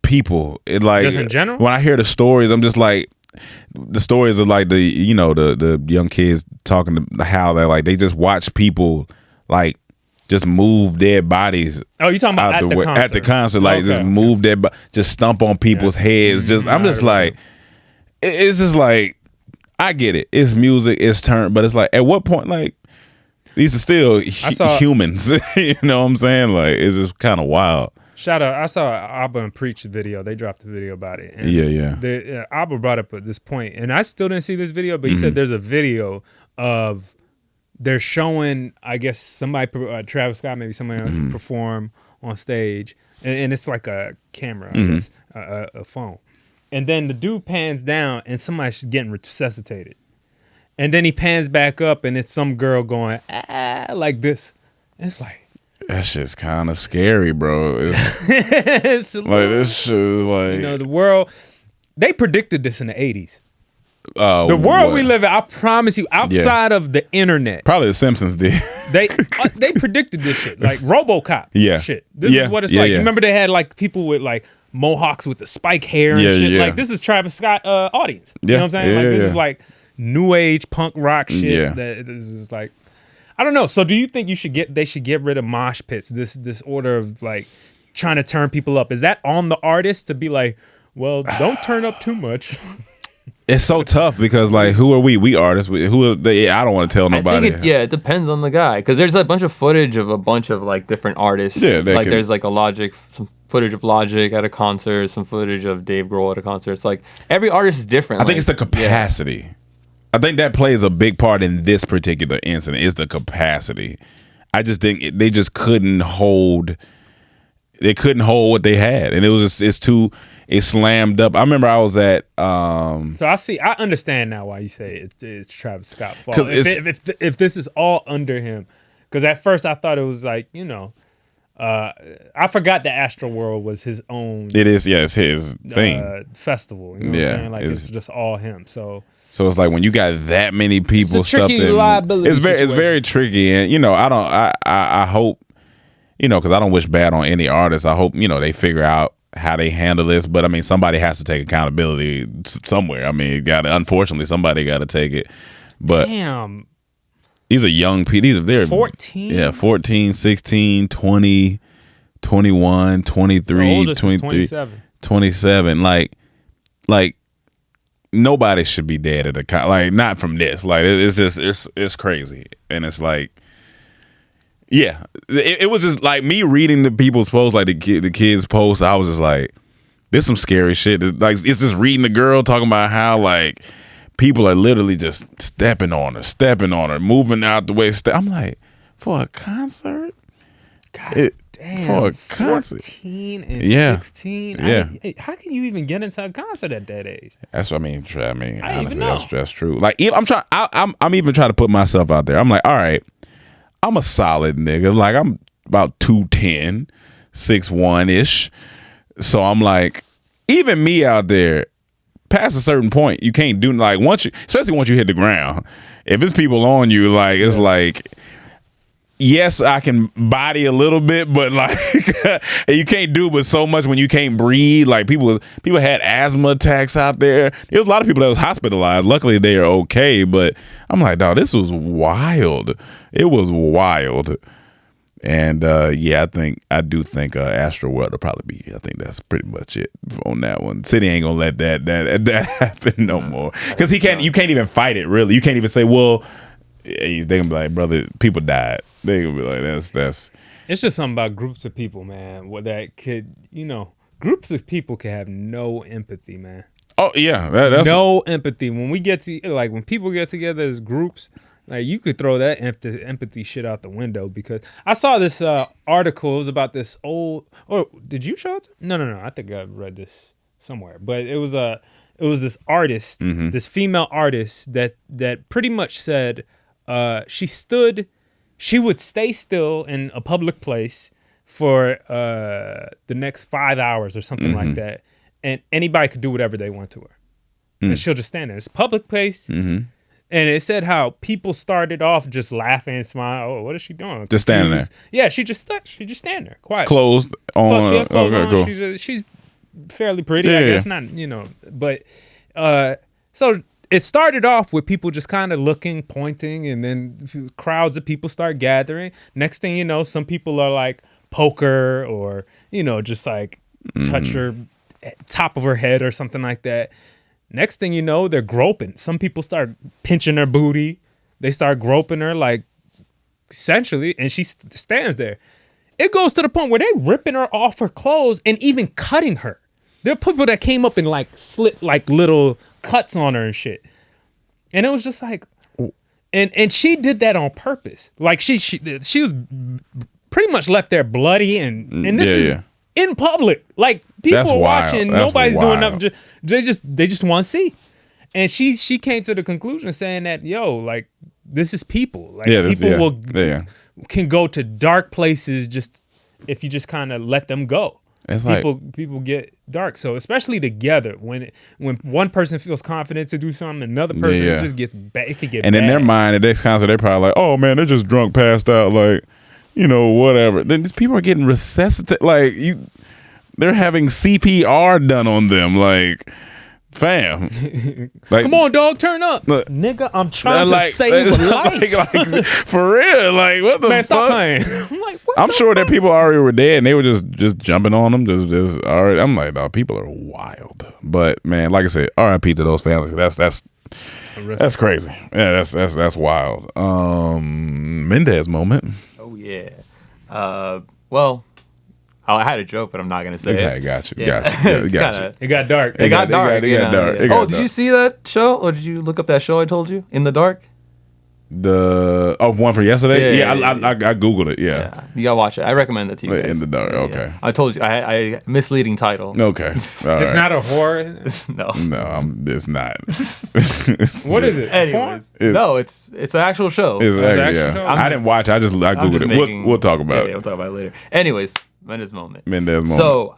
People. It like Just in general? when I hear the stories, I'm just like the stories of like the young kids talking to how they just watch people like just move dead bodies. Oh, you talking about at the concert, like just move their just stomp on people's heads. Just I'm just like it's just like I get it. It's music, it's turn, but it's like at what point like these are still humans. You know what I'm saying? Like it's just kind of wild. Shout out! I saw Abba and Preach video. They dropped a video about it. And yeah. Abba brought up at this point, and I still didn't see this video, but he said there's a video of they're showing, I guess somebody, Travis Scott, maybe somebody perform on stage, and it's like a camera, I guess, a phone, and then the dude pans down, and somebody's getting resuscitated, and then he pans back up, and it's some girl going like this. And it's like. That shit's kind of scary, bro. It's like this shit is like the world. They predicted this in the 80s. The world we live in, I promise you, outside of the internet, probably the Simpsons did. They predicted this shit, like RoboCop. Shit. This is what it's like. Yeah. You remember they had like people with like mohawks with the spike hair and shit. Like this is Travis Scott audience. You know what I'm saying? Like this is like new age punk rock shit. Yeah. That this is like. I don't know. So do you think they should get rid of mosh pits? This order of like trying to turn people up. Is that on the artist to be like, well, don't turn up too much? It's so tough because like who are we? We artists. Who are they? I don't want to tell nobody. It depends on the guy because there's a bunch of footage of a bunch of like different artists. Yeah, like there's like some footage of Logic at a concert, some footage of Dave Grohl at a concert. It's like every artist is different. I think it's the capacity. Yeah. I think that plays a big part in this particular incident is the capacity. I just think they just couldn't hold. They couldn't hold what they had, and it was just it slammed up. I remember I was at. So I understand now why you say it's Travis Scott's fault. If this is all under him, because at first I thought it was like I forgot that Astro World was his own. It is, it's his thing. Festival. You know what I'm saying? Like it's just all him. So it's like when you got that many people stuffed in, it's very tricky, and I hope because I don't wish bad on any artist. I hope they figure out how they handle this, but I mean somebody has to take accountability somewhere. I mean unfortunately somebody got to take it. But damn. These are young people. They're 14? Yeah, 14, 16, 20, 21, 23, 23, 27. Like nobody should be dead at a like not from this. Like it's just it's crazy. And it's like it was just like me reading the people's posts, like the kids' posts, I was just like, this some scary shit. It's just reading the girl talking about how like people are literally just stepping on her, moving out the way. I'm like, for a concert? God damn. For a concert. 14 and 16? Yeah. How can you even get into a concert at that age? That's what I mean. I honestly, that's true. Like, I'm even trying to put myself out there. I'm like, all right, I'm a solid nigga. Like, I'm about 210, 6'1"-ish. So I'm like, even me out there, past a certain point, you can't do like especially once you hit the ground. If it's people on you, like it's like, yes, I can body a little bit, but like you can't do but so much when you can't breathe. Like people had asthma attacks out there. There was a lot of people that was hospitalized. Luckily, they are okay. But I'm like, dog, this was wild. It was wild. And I do think Astro World will probably be. I think that's pretty much it on that one. City ain't gonna let that happen no more because you can't even fight it really. You can't even say, well, they gonna be like, brother, people died. They gonna be like, that's. It's just something about groups of people, man. What that could groups of people can have no empathy, man. Oh yeah, that's no empathy. When we get to when people get together as groups. Like you could throw that empathy shit out the window because I saw this article. It was about this old. Or did you show it? No. I think I read this somewhere. But it was this artist, this female artist that pretty much said she would stay still in a public place for the next 5 hours or something like that, and anybody could do whatever they want to her. and she'll just stand there. It's a public place. And it said how people started off just laughing and smiling. Oh, what is she doing? Just standing there. Yeah, she just stand there, quiet. Closed on. She has clothes Okay, on. cool. She's fairly pretty. I guess not, but so it started off with people just kind of looking, pointing, and then crowds of people start gathering. Next thing you know, some people are like poker or just like touch her top of her head or something like that. Next thing you know, they're groping. Some people start pinching her booty. They start groping her, like, essentially, and she stands there. It goes to the point where they're ripping her off her clothes and even cutting her. There are people that came up and, like, slit, like, little cuts on her and shit. And it was just like, and she did that on purpose. Like, she was pretty much left there bloody, and this is in public. Like, people are watching. Nobody's doing nothing. They just want to see. And she came to the conclusion saying that, like, this is people. Like, people can go to dark places just if you just kind of let them go. It's people get dark. So especially together, when one person feels confident to do something, another person just gets bad. It could get and bad. in their mind, at this concert, they're probably like, "Oh man, they're just drunk, passed out, like, whatever." Then these people are getting resuscitated. Like they're having CPR done on them. Like, fam, like, come on, dog, turn up, nigga. I'm trying to save a life. like, for real. Like, what the man? Stop fuck? playing. I'm like, what I'm the sure fuck? that people already were dead and they were just jumping on them. Just already. I'm like, dog, people are wild. But man, like I said, R.I.P. to those families. That's crazy. Yeah, that's wild. Mendez moment. Oh yeah. Well, I had a joke, but I'm not gonna say it. Okay, got you. It got dark. It got dark. It got dark. Did you see that show, or did you look up that show I told you, In the Dark? The one for yesterday. I googled it. Yeah, you gotta watch it. I recommend that to you guys. In the Dark. Okay. Yeah. I told you. I misleading title. Okay. It's not a horror. No, it's not. What is it? Anyways, no, it's an actual show. It's an actually, actual show? I didn't watch it. I googled it. We'll talk about it. We'll talk about it later. Anyways, Mendez Moment. So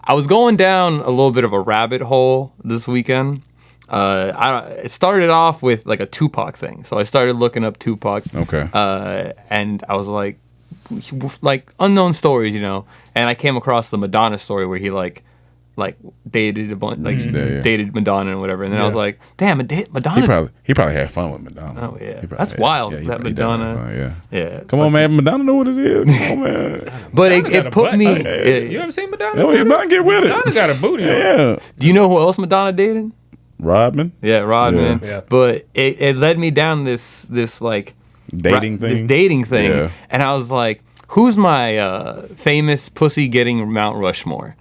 I was going down a little bit of a rabbit hole this weekend. It started off with like a Tupac thing, so I started looking up Tupac. Okay. And I was like unknown stories, and I came across the Madonna story where he like dated a bunch, dated Madonna and whatever, and then I was like, damn, Madonna. He probably had fun with Madonna. Oh yeah, that's wild. That Madonna. Yeah. Come on, man, Madonna know what it is. Come on, man. But it put me. You ever seen Madonna? Oh, Madonna get with it. Madonna got a booty. Yeah. Do you know who else Madonna dated? Rodman. Yeah, Rodman. Yeah. But it led me down this like dating thing. This dating thing, Yeah. and I was like, who's my famous pussy getting Mount Rushmore?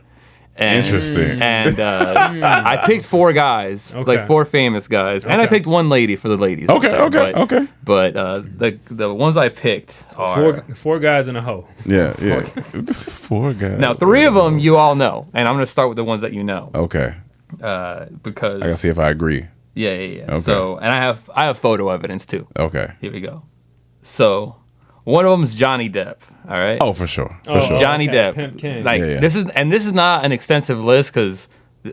And, Interesting. And I picked 4 guys, like 4 famous guys, and I picked 1 lady for the ladies. Okay. But the ones I picked are 4 guys and a hoe. Yeah. 4 guys. now 3 of them you all know, and I'm gonna start with the ones that you know. Okay. Because I gotta see if I agree. Yeah. Okay. So, and I have photo evidence too. Okay. Here we go. So, one of them is Johnny Depp. All right. Oh, for sure. For sure. Johnny Depp. Pimp King. Like this is not an extensive list because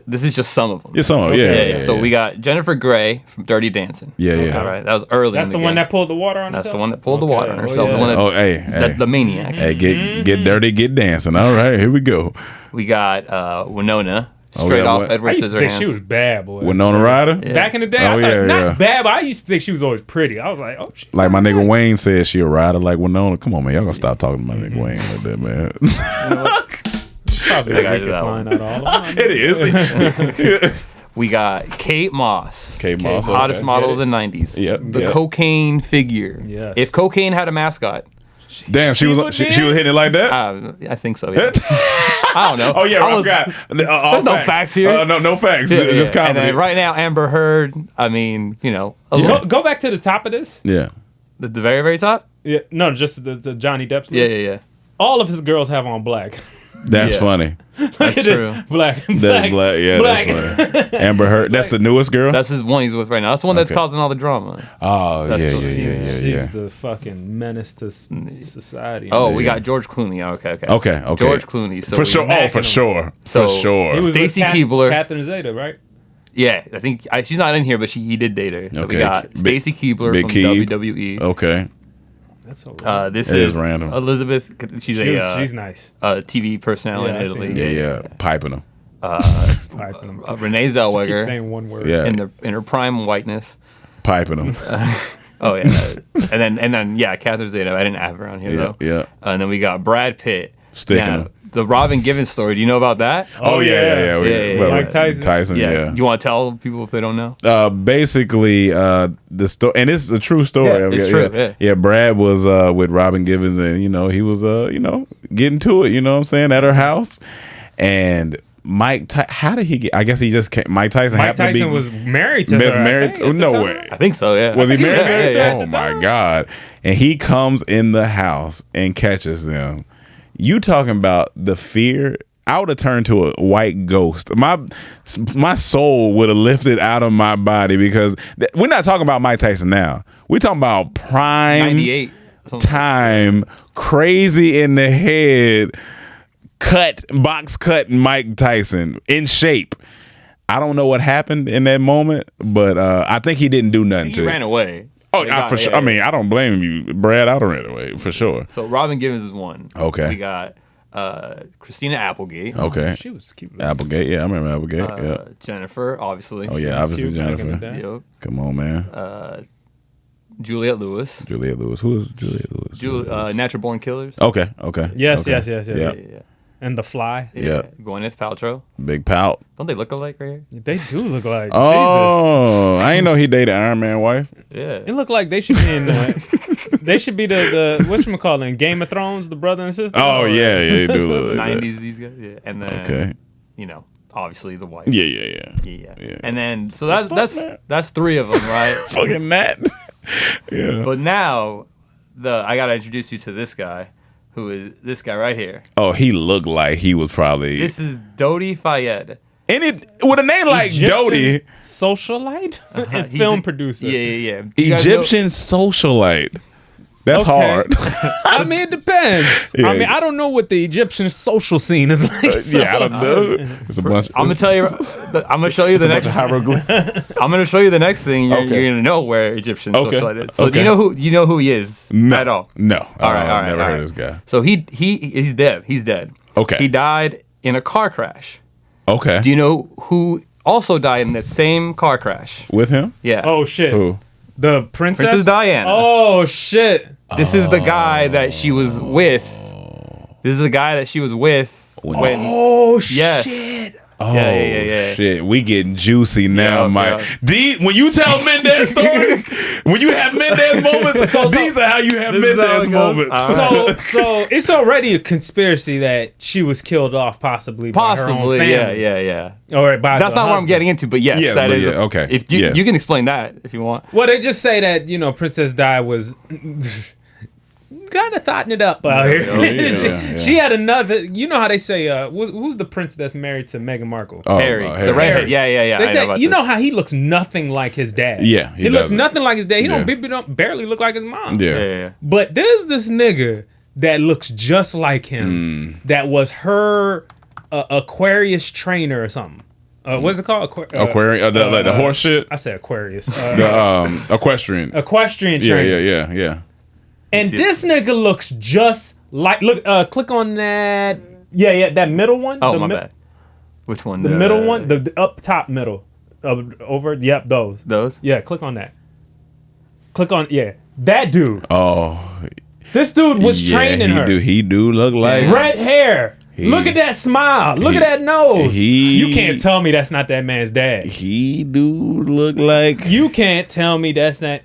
this is just some of them. Yeah, some of them. Yeah. So we got Jennifer Grey from Dirty Dancing. Yeah. All right. That was early. That's in the the one game. that pulled the water on herself? That's the one that pulled the water on herself. Yeah. The one that, the maniac. Hey, get dirty, get dancing. All right, here we go. We got Winona. Straight off Edward I used to think Scissorhands. she was bad, boy. Winona Ryder. Yeah. Back in the day, I thought not bad, but I used to think she was always pretty. I was like, oh shit. Like my nigga Wayne said, she a rider like Winona. Come on, man, y'all gonna stop talking to my nigga Wayne like that, man. Probably the weakest line out of all of them. It is. We got Kate Moss. Hottest model of the 90s. Yep. The cocaine figure. Yes. If cocaine had a mascot. Damn, she was hitting it like that. I think so. Yeah. I don't know. Oh yeah, I forgot. There's no facts here. No facts. Yeah, Just comedy. And then right now, Amber Heard. I mean, Go back to the top of this. Yeah. The very, very top. Yeah, no, just the Johnny Depp's list. Yeah. All of his girls have on black. That's funny. That's true. Black. That's black. Yeah, black. that's funny. Amber Heard. That's the newest girl. That's his one he's with right now. That's the one that's causing all the drama. Oh That's yeah. She's the fucking menace to society. Oh, we got George Clooney. Okay. Okay. George Clooney. So for sure. Oh, for sure. So for sure. He was Stacey with Keebler. Catherine Zeta, right? Yeah, I think she's not in here, but he did date her. Okay. We got Stacy Keibler Big from Keeb. WWE. Okay. That's so random. This It is is random. Elizabeth. She's nice. TV personality Yeah, I in seen Italy. Yeah. Piping them. Piping them. Renee Just keep Zellweger saying one word. Yeah. in her prime whiteness. Piping them. Oh yeah, and then Catherine Zeta. I didn't have her on here though. Yeah. And then we got Brad Pitt. Sticking Now, him. the Robin Givens story. Do you know about that? Oh yeah. Yeah. Mike Tyson. Tyson. Do you want to tell people if they don't know? Basically, the story, and it's a true story. Yeah, it's true. Yeah. Brad was with Robin Givens, and he was getting to it. You know what I'm saying, at her house, and how did he get? I guess he just came. Mike Tyson. Mike Tyson was married to her. Married? No way. I think so. Yeah. Was he married? Yeah. Oh my God! And he comes in the house and catches them. You talking about the fear? I would have turned to a white ghost. My soul would have lifted out of my body because we're not talking about Mike Tyson now. We're talking about prime 98 time, crazy in the head, box cut Mike Tyson in shape. I don't know what happened in that moment, but I think he didn't do nothing to He it. ran away. For sure. I mean, I don't blame you, Brad. I don't ran away for sure. So Robin Givens is one. Okay. We got Christina Applegate. Okay. She was cute. Applegate. Yeah, I remember Applegate. Jennifer, obviously. Oh yeah, obviously cute back in the Jennifer. day. Yep. Come on, man. Juliette Lewis. Juliette Lewis. Who is Juliette Lewis? Natural Born Killers. Okay. Yes. Okay. Yeah. Yeah. And The Fly. Yeah. Gwyneth Paltrow. Big pout. Don't they look alike right here? They do look like Jesus. Oh, I ain't know he dated Iron Man wife. Yeah. It look like they should be in they should be the whatchamacallit in Game of Thrones, the brother and sister. Oh yeah, they do look like 90s, these guys. Yeah. And then, Okay. obviously the wife. Yeah. And then, so that's three of them, right? Fucking Matt. Yeah. But now, I got to introduce you to this guy, who is this guy right here. Oh, he looked like he was probably. This is Dodi Fayed. And with a name like Dodi, socialite and He's film a- producer. Yeah. You guys know- Egyptian socialite. That's Okay. hard. I mean, it depends. Yeah. I mean, I don't know what the Egyptian social scene is like. so- Yeah, I don't know. It's a bunch. I'm gonna tell you. I'm gonna show you the next. hieroglyphs. I'm gonna show you the next thing. You're gonna know where Egyptian Okay. socialite is. So Okay. do you know who he is No. at all? No. All right. Never heard of this guy. So he's dead. He's dead. Okay. He died in a car crash. Okay. Do you know who also died in that same car crash? With him? Yeah. Oh shit. Who? The princess. Princess Diana. Oh shit. This is the guy that she was with. This is the guy that she was with when. Oh Yes. shit. Oh, Yeah. shit. We getting juicy now, Yeah, Mike. yeah. When you tell Mendez stories, when you have Mendez moments, these are how you have This is how Mendez it goes. moments. So it's already a conspiracy that she was killed off possibly by her own Possibly, family. yeah. Or by That's the not what I'm husband. getting into, but yes, Yeah, that but is. yeah, okay. If you, Yeah. you can explain that if you want. Well, they just say that, Princess Di was kind of thotting it up out here. yeah. She had another, how they say, who's the prince that's married to Meghan Markle? Oh, Harry, Harry. the redhead. Yeah. They I say, about you know this. how he looks nothing like his dad. Yeah, he looks doesn't. nothing like his dad. He Yeah. don't barely look like his mom. Yeah. Yeah. But there's this nigga that looks just like him. That was her Aquarius trainer or something. What's it called? Aquarium, like the horse shit. I said Aquarius. The equestrian. Equestrian trainer. Yeah. And this nigga looks just like. Look, click on that. Yeah, that middle one. Oh, the my bad. Which one? The middle one, the up top middle, over. Yep, those. Those? Yeah, click on that. Click on that dude. Oh, This dude was training her. He do look like Red hair. Look at that smile. Look at that nose. You can't tell me that's not that man's dad. He do look like. You can't tell me that's not.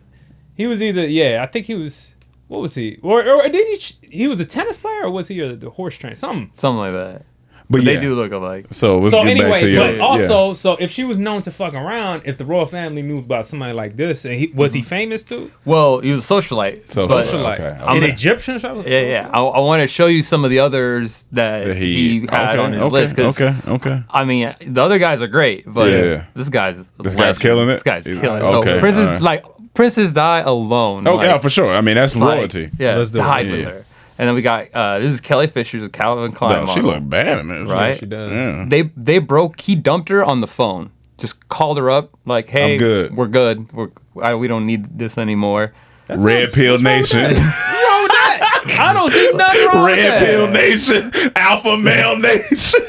He was either I think he was. What was he? Or did he was a tennis player or was he the horse trainer? Something Something like that. But They do look alike. So let's So get back anyway, to your, but also, so if she was known to fuck around, if the royal family knew about somebody like this, and was he famous too? Well, he was a socialite. Socialite, okay. an Egyptian socialite? Yeah. I want to show you some of the others that he had on his list. Cause, Okay. I mean, the other guys are great, but Yeah. this guy's killing it? This guy's He's- killing it. okay, So all right. Princess Di alone. Oh like, yeah, for sure. I mean, that's royalty. Yeah, Let's do it. died with Yeah. her. And then we got this is Kelly Fisher's Calvin Klein No, she model. look bad in this. Right? She does. Yeah. They broke. He dumped her on the phone. just called her up like, "Hey, I'm good. we're good. We don't need this anymore." Red Pill Nation. What's wrong with that? I don't see nothing wrong with that. Red Pill Nation. Alpha Male Nation.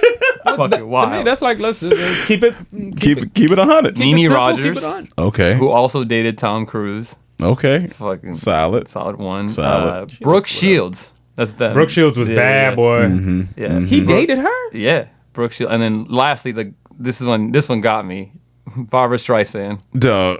Fucking wild. To me, that's like let's keep it Keep it 100. keep it Nene simple, Rogers. keep it on. Okay. Who also dated Tom Cruise. Okay. Fucking Solid. one. Solid. Brooke Shields. That's that. Brooke Shields was bad, boy. Yeah. He dated her. Yeah. Brooke Shields. And then lastly, this one got me. Barbara Streisand. Duh.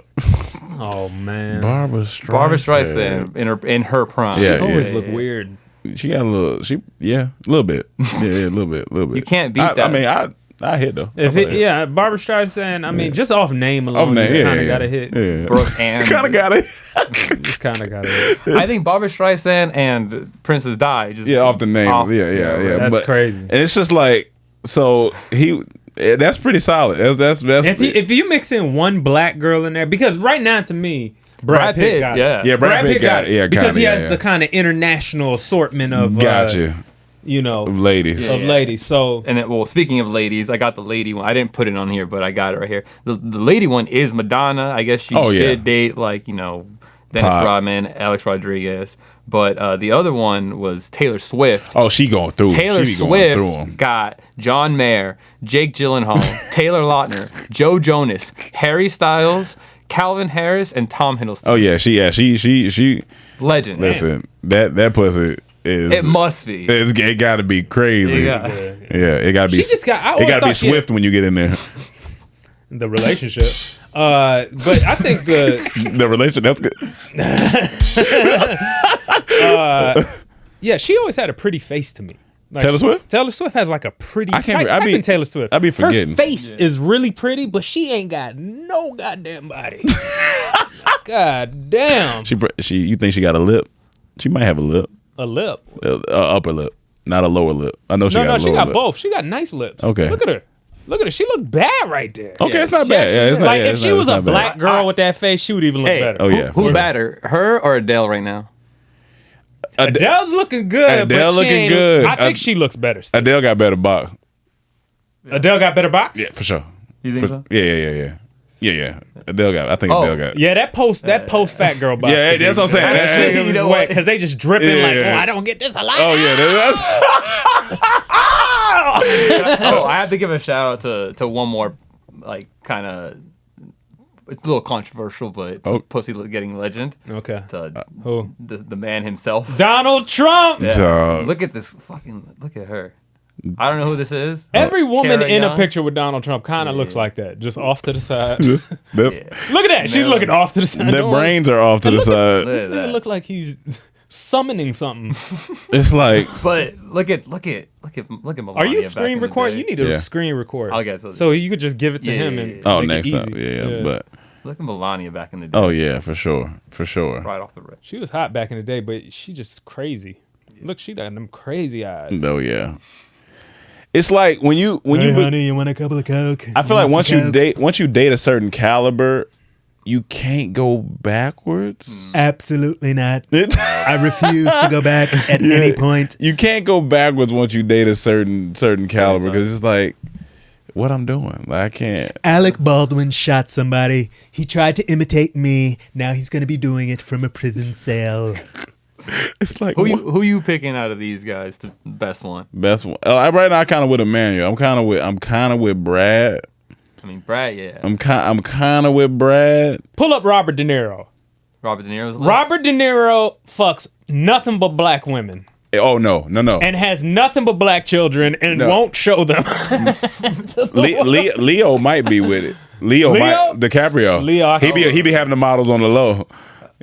Oh man, Barbara Streisand. Barbara Streisand in her prime. Yeah, she always yeah. look weird. She got a little. A little bit. Yeah, a little bit. You can't beat that. I mean, I hit though. Yeah, Barbara Streisand. I mean, just off name alone, you kind of got to hit. Yeah. Brooke and kind of got it. Just kind of got to hit. I think Barbara Streisand and Princess Di. Just Off the name. Yeah. That's But- crazy. And it's just like, so that's pretty solid. That's If you mix in one black girl in there, because right now to me, Brad Pitt got it. yeah. Brad Pitt got it. Yeah, because he kinda, has the kind of international assortment of Gotcha. of Ladies. ladies. So And then, well, speaking of ladies, I got the lady one. I didn't put it on here, but I got it right here. The lady one is Madonna. I guess she did date Dennis Pop. Rodman, Alex Rodriguez. But the other one was Taylor Swift. Oh, she going through. Taylor she be going through Swift 'em. got John Mayer, Jake Gyllenhaal, Taylor Lautner, Joe Jonas, Harry Styles, Calvin Harris, and Tom Hiddleston. Oh yeah, she. Legend. Listen, that pussy is. It must be. It got to be crazy. Yeah. Yeah, it got to be. She just got- I It always got to be thought she had- swift when you get in there. the relationship. But I think The relation. That's good. yeah, she always had a pretty face to me. Like, Taylor Swift? Taylor Swift has like a pretty. I can't. Type I be in Taylor Swift. I be forgetting. Her face is really pretty, but she ain't got no goddamn body. God damn. She. You think she got a lip? She might have a lip. A lip. Upper lip, not a lower lip. I know she got a lower she got lip. both. She got nice lips. Okay. Look at her. She look bad right there. Okay, it's not bad. Yeah, it's not. Like yeah, if it's she not- was it's a not bad. black girl with that face, she would even look Hey, better. Oh yeah. Who's better, her or Adele right now? Adele's looking good. Adele but she looking ain't- good. I think she looks better. Still. Adele got better box. Adele got better box. Yeah, for sure. You think so? Yeah. Adele got. I think Adele got. Yeah, that post fat girl box. Yeah, that's what I'm saying. That shit You was know wet what? because they just dripping Yeah. like, oh, I don't get this a lot. Oh yeah, that's. Oh, I have to give a shout out to one more, like, kind of. It's a little controversial, but it's pussy getting legend. Okay. It's Who? the man himself. Donald Trump. Yeah. Dog. Look at this look at her. I don't know who this is. Every woman Kara in a Young. picture with Donald Trump kind of looks like that, just off to the side. That's, Look at that. She's looking off to the side. their brains are off to the side. This Look at nigga that. look like he's summoning something. It's like But look at Melania. Are you back screen in the recording? day. You need to Yeah. screen record. I'll get to- So you could just give it to Yeah, him yeah, and yeah. make next it up, easy. yeah, but Look at Melania back in the day. oh yeah, for sure. Right off the rip. she was hot back in the day, but she just crazy. Look, she got them crazy eyes. Oh yeah. It's like when you you want a couple of coke? I feel like once you date a certain caliber, you can't go backwards. Absolutely not. I refuse to go back at any point. You can't go backwards once you date a certain caliber because it's like what I'm doing. Like I can't. Alec Baldwin shot somebody. He tried to imitate me. Now he's going to be doing it from a prison cell. It's like Who you picking out of these guys? The best one? best one. Right now, I'm kind of with Emmanuel. I'm kind of with Brad. I mean, Brad. Yeah. I'm kind of with Brad. Pull up Robert De Niro. Robert De Niro's list? Robert De Niro fucks nothing but black women Oh no. and has nothing but black children and No. won't show them. Leo might be with it. Leo might DiCaprio. Leo, I can see he be having the models on the low.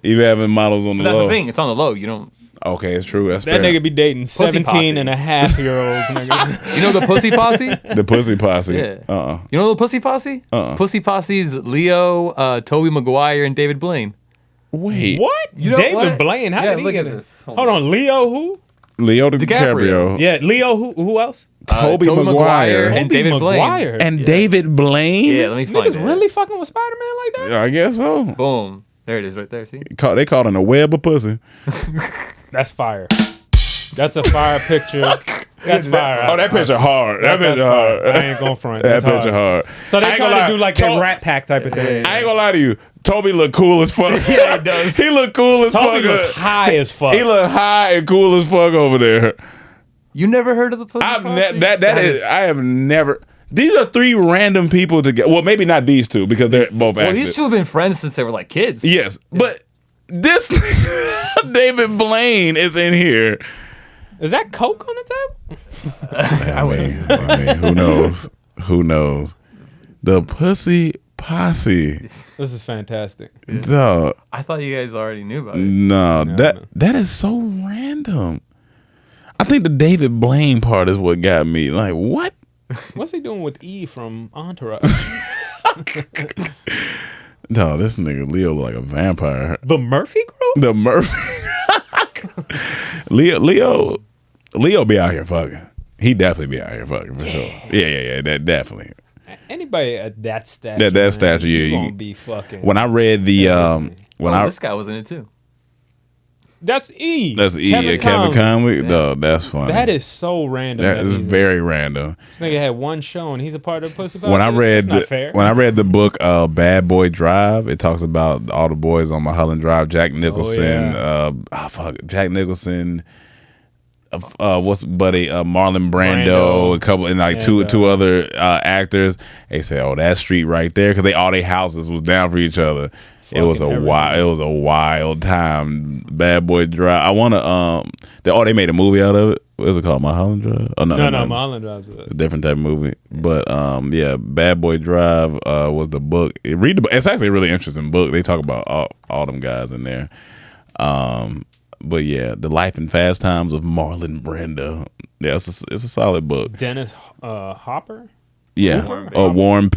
He be having models on the That's low. the thing. It's on the low. You don't. Okay, it's true. That's That fair. nigga be dating 17 posse. and a half year olds. Nigga. You know the Pussy Posse? The Pussy Posse. Yeah. You know the Pussy Posse? Pussy Posse's Leo, Toby Maguire, and David Blaine. Wait. What? You know David what? Blaine? How Yeah, did he look get at in? this. Hold on. Leo who? Leo DiCaprio. DiCaprio. Yeah, Leo who else? Toby Toby Maguire. and Toby David Maguire. Blaine. And David Blaine. Yeah, let me find Niggas it. really fucking with Spider-Man like that? Yeah, I guess so. Boom. There it is right there. See? They called it a web of pussy. That's fire. That's a fire picture. That's fire. Oh, that picture hard. That picture fire. hard. I ain't going front. That That's picture hard. So they I ain't trying gonna to do lie. like that Rat Pack type of thing. I ain't gonna lie to you. Toby look cool as fuck. Yeah, he does. He look cool as fuck. Toby look high as fuck. He look high and cool as fuck over there. You never heard of the Pussy I Posse? have never. These are three random people together. Well, maybe not these two because they're both Well, actors. these two have been friends since they were like kids. Yes, but this David Blaine is in here. Is that Coke on the table? I mean, who knows? Who knows? The Pussy Posse. This is fantastic. Dog. I thought you guys already knew about it. No, that is so random. I think the David Blaine part is what got me. Like, what? What's he doing with E from Entourage? No, this nigga Leo look like a vampire. The Murphy Girl? The Murphy. Leo be out here fucking. He definitely be out here fucking for sure. Yeah. That definitely. Anybody at that stature, That stature, yeah, you you gonna be fucking. When I read the This guy was in it too. That's E. That's E. Kevin Conley. No, that's funny. That is so random. That is very random. This nigga had one show and he's a part of Pussy Posse. When I read That's not fair. when I read the book Bad Boy Drive, it talks about all the boys on Mulholland Drive. Jack Nicholson. Jack Nicholson. What's buddy? Marlon Brando, a couple, and like two other actors. They said, "Oh, that street right there," because all their houses was down for each other. It was a wild time. Bad Boy Drive. I want to. They made a movie out of it. What is it called? Mulholland Drive? Oh no, Mulholland Drive's a different type of movie. But Bad Boy Drive was the book. Read the book. It's actually a really interesting book. They talk about all them guys in there. But yeah, The Life and Fast Times of Marlon Brando. Yeah, it's a solid book. Dennis Hopper. Yeah. Warren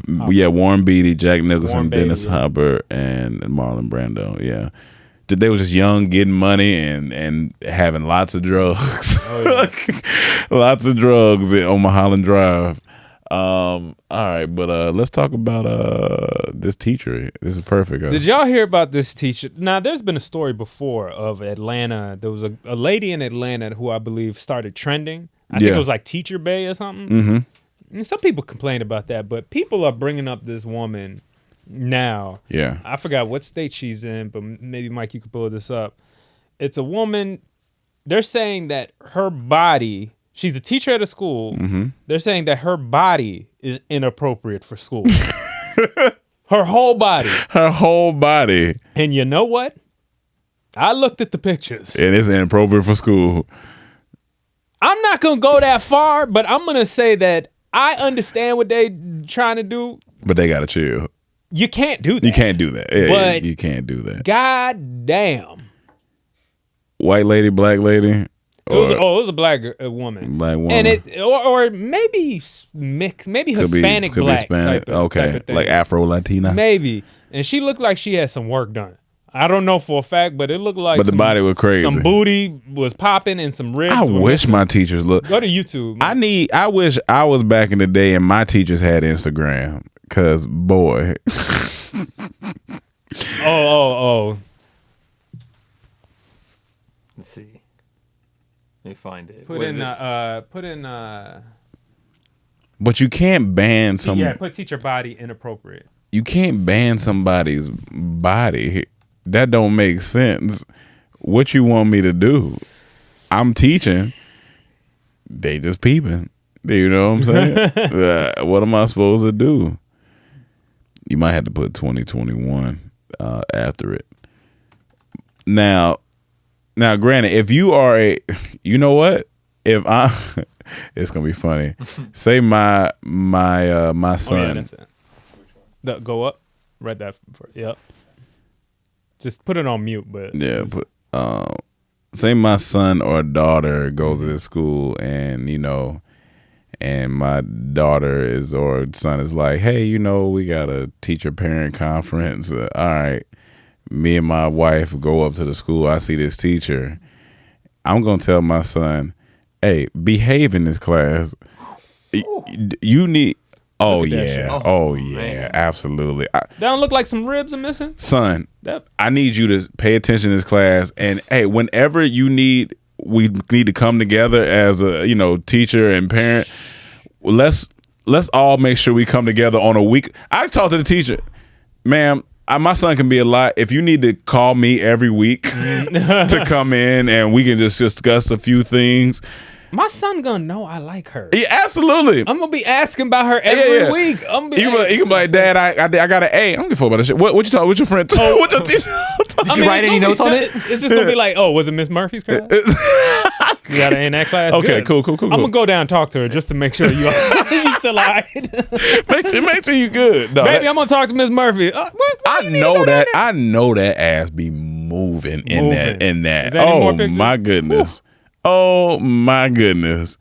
Beatty, Jack Nicholson, Dennis Hopper, and Marlon Brando. Yeah. They was just young, getting money and having lots of drugs. Lots of drugs on Mulholland Drive. All right, but let's talk about this teacher. This is perfect. Did y'all hear about this teacher? Now, there's been a story before of Atlanta. There was a lady in Atlanta who I believe started trending. I think it was like Teacher Bay or something. Mm-hmm. And some people complain about that, but people are bringing up this woman now. Yeah. I forgot what state she's in, but maybe, Mike, you could pull this up. It's a woman. They're saying that her body, she's a teacher at a school. Mm-hmm. They're saying that her body is inappropriate for school. Her whole body. Her whole body. And you know what? I looked at the pictures. And it's inappropriate for school. I'm not going to go that far, but I'm going to say that I understand what they trying to do. But they got to chill. You can't do that. You can't do that. Yeah, but you can't do that. God damn. White lady, black lady? It was a black woman. Black woman. And it or maybe mixed, maybe Hispanic black type of thing. Like Afro-Latina? Maybe. And she looked like she had some work done. I don't know for a fact, but it looked like the body was crazy. Some booty was popping and some ribs. I wish my teachers look. Go to YouTube. I wish I was back in the day and my teachers had Instagram. Cause boy. Oh. Let's see. Let me find it. Put in But you can't ban some. Yeah, put teacher body inappropriate. You can't ban somebody's body. That don't make sense. What you want me to do? I'm teaching. They just peeping. You know what I'm saying? What am I supposed to do? You might have to put 2021 after it. Now, granted, if you are you know what? If I, it's gonna be funny. Say my son. Oh, yeah, that's it. Go up. Read that first. Yep. Just put it on mute, but yeah. Say my son or daughter goes to this school, and and my daughter or son is like, hey, we got a teacher parent conference. All right, me and my wife go up to the school. I see this teacher. I'm gonna tell my son, hey, behave in this class. You need. Oh yeah, man. Absolutely. That don't look like some ribs are missing, son. I need you to pay attention to this class, and hey, whenever you need we need to come together as a teacher and parent. Let's all make sure we come together on a week. I talked to the teacher, ma'am. My son can be a lot. If you need to call me every week to come in and we can just discuss a few things. My son gonna know I like her. Yeah, absolutely. I'm gonna be asking about her every week. He can be like, Dad, I got an A. I don't give a fuck about that shit. What you talking? What's your friend? What's your teacher? Did you write any notes on it? It's just gonna be like, oh, was it Miss Murphy's class? You got her in that class? Okay, good. cool. I'm gonna go down and talk to her just to make sure you still alright. make sure you good. No, Baby, I'm gonna talk to Miss Murphy. I know that ass be moving in that. Is there any more pictures? My goodness. Oh my goodness.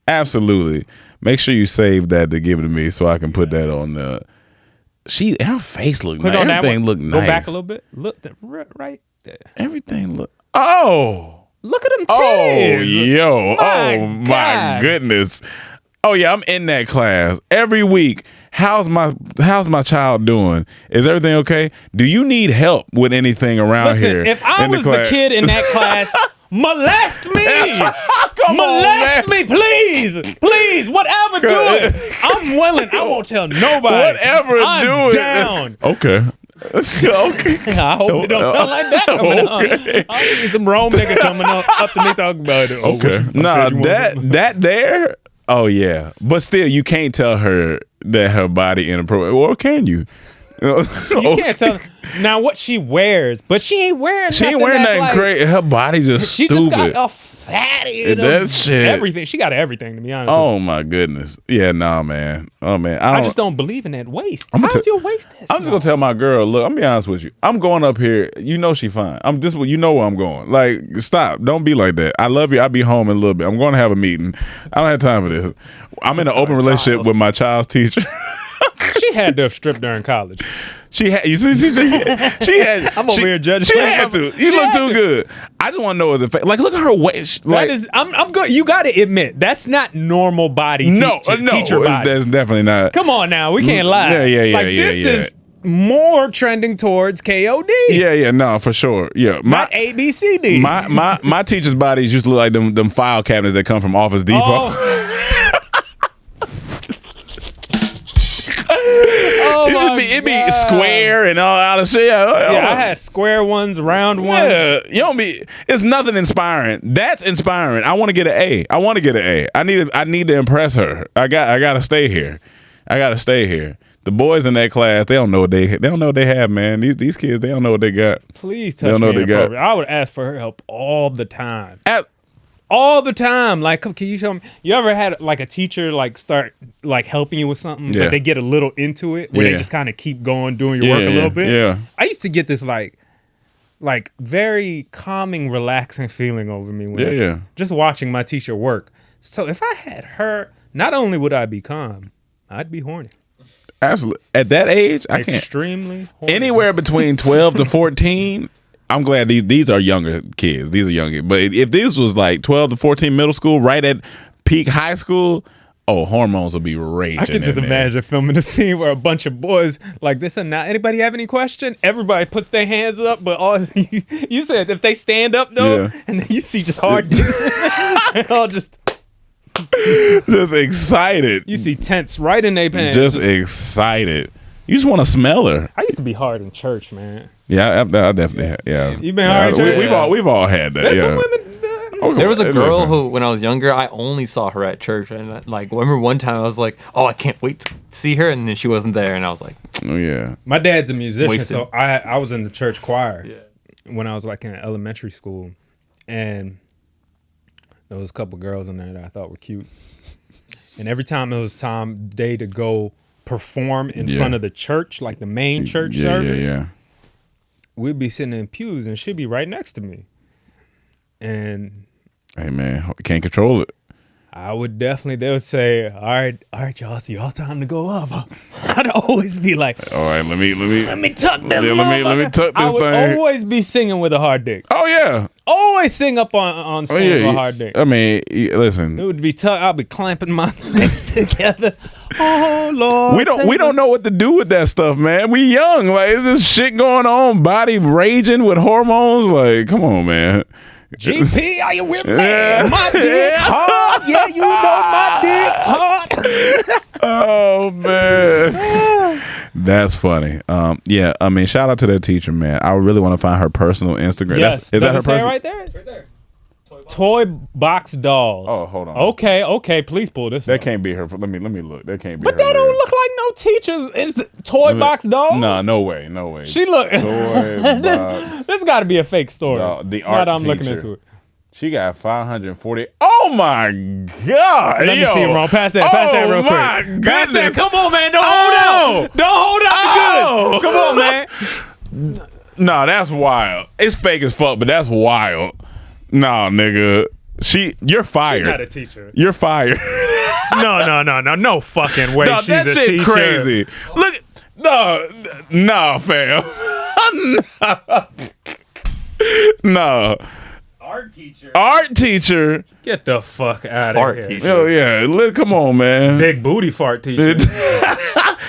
Absolutely. Make sure you save that to give it to me so I can put that on the. Her face look nice. Everything look nice. Go back a little bit. Look right there. Everything look. Oh. Look at them titties. Oh, my goodness. Oh yeah, I'm in that class every week. How's my child doing? Is everything okay? Do you need help with anything around here? If I was the kid in that class, molest me. Molest me, please. Whatever, do it. I'm willing. I won't tell nobody. Whatever, I'm do it. Down. Okay. I hope it don't sound like that coming up. I need some Rome nigga coming up to me talking about it. Okay. Nah, that there. Oh yeah, but still, you can't tell her that her body inappropriate, or can you? You can't tell now what she wears, but she ain't wearing. She ain't wearing nothing crazy. Her body just she stupid. just got a fatty. That shit. Everything. She got everything. To be honest. Oh my goodness. Yeah. Nah, man. Oh man. I just don't believe in that waist. How's your waist? I'm just gonna tell my girl. Look, I'm gonna be honest with you. I'm going up here. You know she fine. I'm just. You know where I'm going. Like, stop. Don't be like that. I love you. I'll be home in a little bit. I'm going to have a meeting. I don't have time for this. I'm in an open relationship with my child's teacher. She had to have stripped during college. She had. You see, she had. I'm over here judging. She had to. You look too good. I just want to know like, look at her waist. Like, that is. I'm good. You got to admit that's not normal body. No, teacher body. That's definitely not. Come on now, we can't lie. Yeah. Like this is more trending towards KOD. Yeah. No, for sure. Yeah, not ABCD. My teacher's bodies used to look like them file cabinets that come from Office Depot. Oh. It'd be square and all out of shit. Yeah, I had square ones, round ones. Yeah, it's nothing inspiring. That's inspiring. I want to get an A. I need to impress her. I gotta stay here. The boys in that class, they don't know what they have, man. These kids, they don't know what they got. Please touch me inappropriate. I would ask for her help all the time. All the time. Like, can you show me? You ever had like a teacher like start like helping you with something, but they get a little into it where they just kind of keep going doing your work a little bit? Yeah. I used to get this like very calming, relaxing feeling over me when just watching my teacher work. So if I had her, not only would I be calm, I'd be horny. Absolutely. At that age, I can't. Extremely horny. Anywhere between 12 to 14. I'm glad these are younger kids. These are younger. But if this was like 12 to 14 middle school, right at peak high school, hormones will be raging. I can just imagine filming a scene where a bunch of boys like this and now. Anybody have any question? Everybody puts their hands up, but all you said if they stand up though, and then you see just hard, all just excited. You see tents right in their pants. Just excited. You just want to smell her. I used to be hard in church, man. Yeah, I definitely have. Yeah. You've been hard in church? We've all had that. There's some women. There was a girl who, when I was younger, I only saw her at church. And I remember one time I was like, oh, I can't wait to see her. And then she wasn't there. And I was like, oh, yeah. My dad's a musician. So I was in the church choir when I was like in elementary school. And there was a couple girls in there that I thought were cute. And every time it was day to go perform in front of the church, like the main church service, we'd be sitting in pews and she'd be right next to me. And hey man, can't control it. I would definitely, they would say, all right, y'all, so y'all time to go up. I'd always be like, all right, let me tuck this let me tuck this I would thing. Always be singing with a hard dick. Oh yeah. Always sing up on stage with a hard dick. I mean, listen. It would be I'll be clamping my legs together. Oh Lord. We don't know what to do with that stuff, man. We young. Like, is this shit going on? Body raging with hormones? Like, come on, man. GP, are you with me? My dick hard. Yeah, you know my dick hard. Oh man. That's funny. Yeah, I mean, shout out to that teacher, man. I really want to find her personal Instagram. Yes, is that her personal? right there? Right there. Toy box dolls. Oh, hold on. Okay. Please pull this. That up. can't be her. Let me look. That can't be. But her that don't real. look like no teachers. Is toy box dolls? No way. She look. Toy box. This got to be a fake story. The now art that I'm looking teacher. into it. She got 540. Oh my God! Let me see it wrong. Pass that real quick. My goodness. Pass that. Come on, man. Don't hold out. Don't hold out the goods. Come on, man. No, that's wild. It's fake as fuck, but that's wild. No, nigga. You're fired. She's not a teacher. You're fired. No fucking way. No, She's that a shit teacher. crazy. Look, no, fam. No. Art teacher. Get the fuck out Fart of here. teacher. Oh yeah, come on, man. Big booty fart teacher.